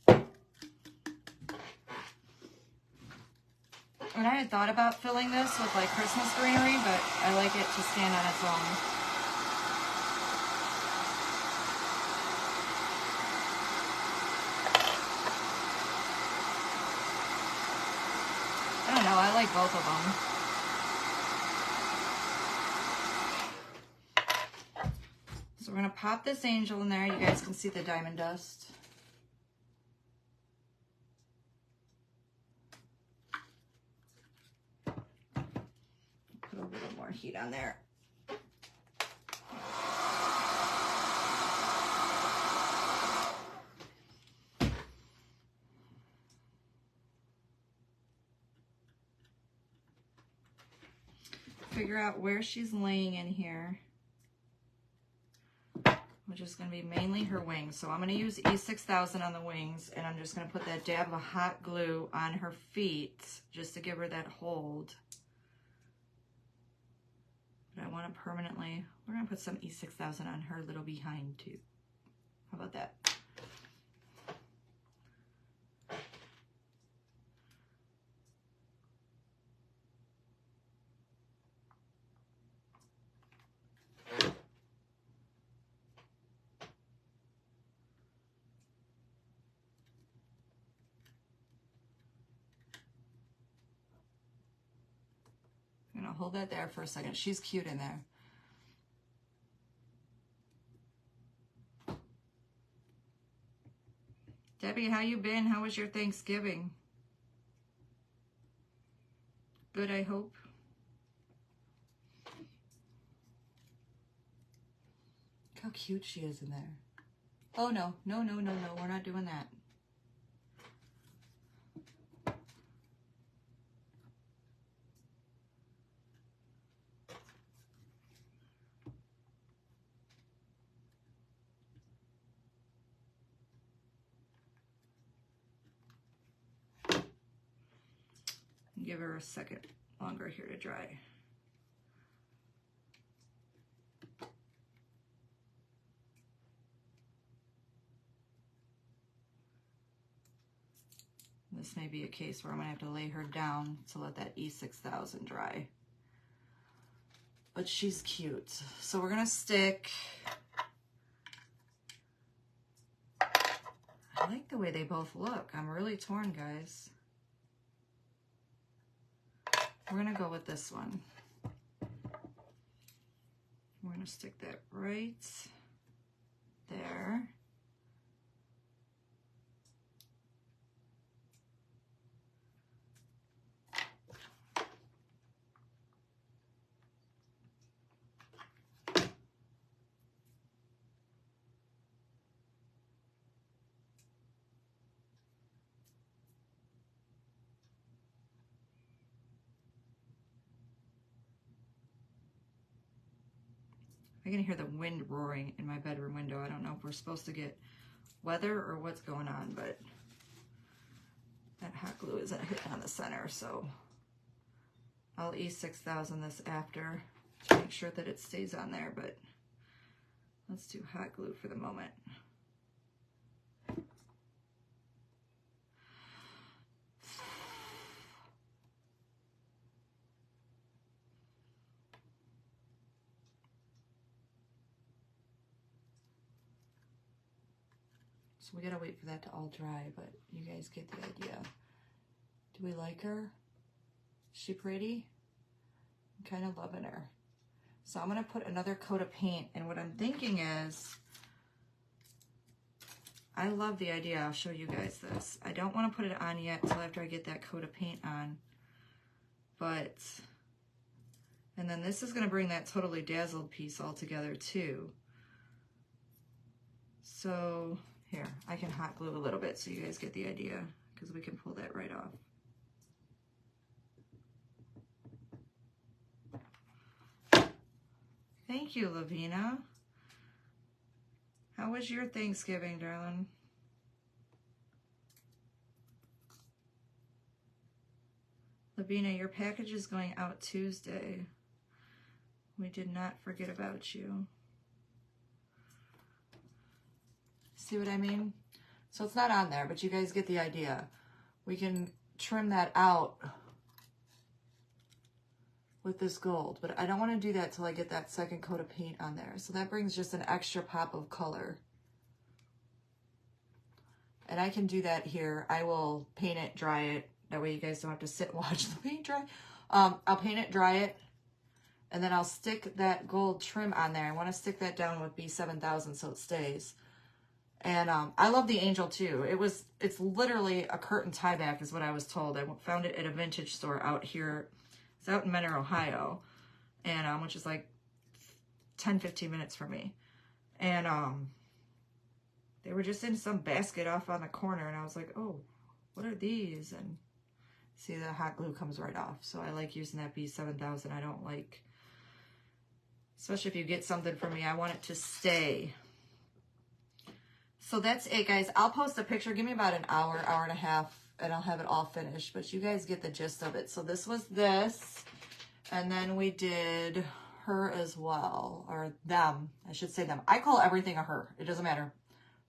And I had thought about filling this with like Christmas greenery, but I like it to stand on its own. I don't know, I like both of them. So we're going to pop this angel in there. You guys can see the diamond dust. Put a little more heat on there. Figure out where she's laying in here, which is going to be mainly her wings. So I'm going to use E6000 on the wings, and I'm just going to put that dab of hot glue on her feet just to give her that hold. But I want to permanently, we're going to put some E6000 on her little behind too. How about that? I'm going to hold that there for a second. She's cute in there. Debbie, how you been? How was your Thanksgiving? Good, I hope. Look how cute she is in there. Oh, no. No, no, no, no. We're not doing that. Give her a second longer here to dry. This may be a case where I'm gonna have to lay her down to let that E6000 dry. But she's cute. So we're gonna stick. I like the way they both look. I'm really torn, guys. We're gonna go with this one. We're gonna stick that right there. I can hear the wind roaring in my bedroom window. I don't know if we're supposed to get weather or what's going on, but that hot glue isn't hitting on the center, so I'll E6000 this after to make sure that it stays on there, but let's do hot glue for the moment. So we gotta wait for that to all dry, but you guys get the idea. Do we like her? Is she pretty? I'm kind of loving her. So I'm gonna put another coat of paint, and what I'm thinking is, I love the idea, I'll show you guys this. I don't wanna put it on yet until after I get that coat of paint on, but, and then this is gonna bring that totally dazzled piece all together too. So, here, I can hot glue a little bit so you guys get the idea, because we can pull that right off. Thank you, Lavina. How was your Thanksgiving, darling? Lavina, your package is going out Tuesday. We did not forget about you. See what I mean? So it's not on there, but you guys get the idea. We can trim that out with this gold, but I don't want to do that till I get that second coat of paint on there. So that brings just an extra pop of color. And I can do that here. I will paint it, dry it. That way you guys don't have to sit and watch the paint dry. I'll paint it, dry it, And then I'll stick that gold trim on there. I want to stick that down with B7000 so it stays. And I love the angel too. It's literally a curtain tie back is what I was told. I found it at a vintage store out here. It's out in Menor, Ohio. And which is like 10-15 minutes from me. And they were just in some basket off on the corner, and I was like, oh, what are these? And see, the hot glue comes right off. So I like using that B7000. I don't like, especially if you get something from me, I want it to stay. So that's it, guys. I'll post a picture. Give me about an hour, hour and a half, and I'll have it all finished. But you guys get the gist of it. So this was this. And then we did her as well. Or them. I should say them. I call everything a her. It doesn't matter.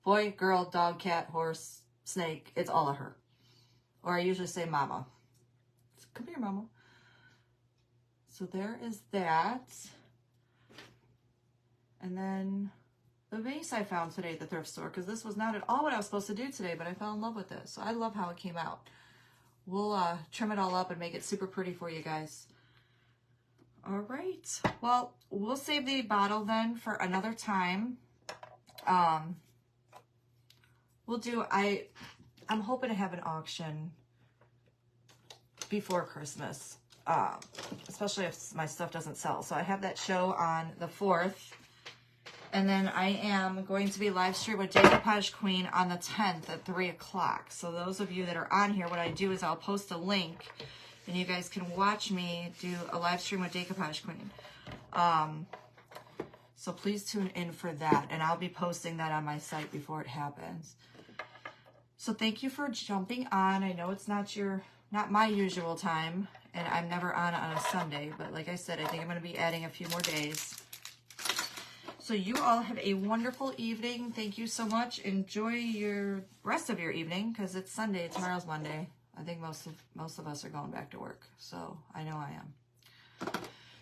Boy, girl, dog, cat, horse, snake. It's all a her. Or I usually say mama. Come here, mama. So there is that. And then the vase I found today at the thrift store, because this was not at all what I was supposed to do today, but I fell in love with this. So I love how it came out. We'll trim it all up and make it super pretty for you guys. All right. Well, we'll save the bottle then for another time. We'll do, I'm hoping to have an auction before Christmas, especially if my stuff doesn't sell. So I have that show on the 4th. And then I am going to be live stream with Decoupage Queen on the 10th at 3 o'clock. So those of you that are on here, what I do is I'll post a link and you guys can watch me do a live stream with Decoupage Queen. So please tune in for that. And I'll be posting that on my site before it happens. So thank you for jumping on. I know it's not my usual time, and I'm never on a Sunday. But like I said, I think I'm going to be adding a few more days. So you all have a wonderful evening. Thank you so much. Enjoy your rest of your evening because it's Sunday. Tomorrow's Monday. I think most of us are going back to work. So I know I am.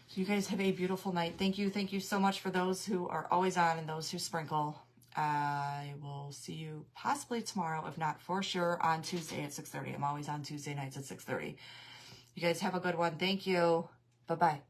So you guys have a beautiful night. Thank you. Thank you so much for those who are always on and those who sprinkle. I will see you possibly tomorrow, if not for sure, on Tuesday at 6:30. I'm always on Tuesday nights at 6:30. You guys have a good one. Thank you. Bye-bye.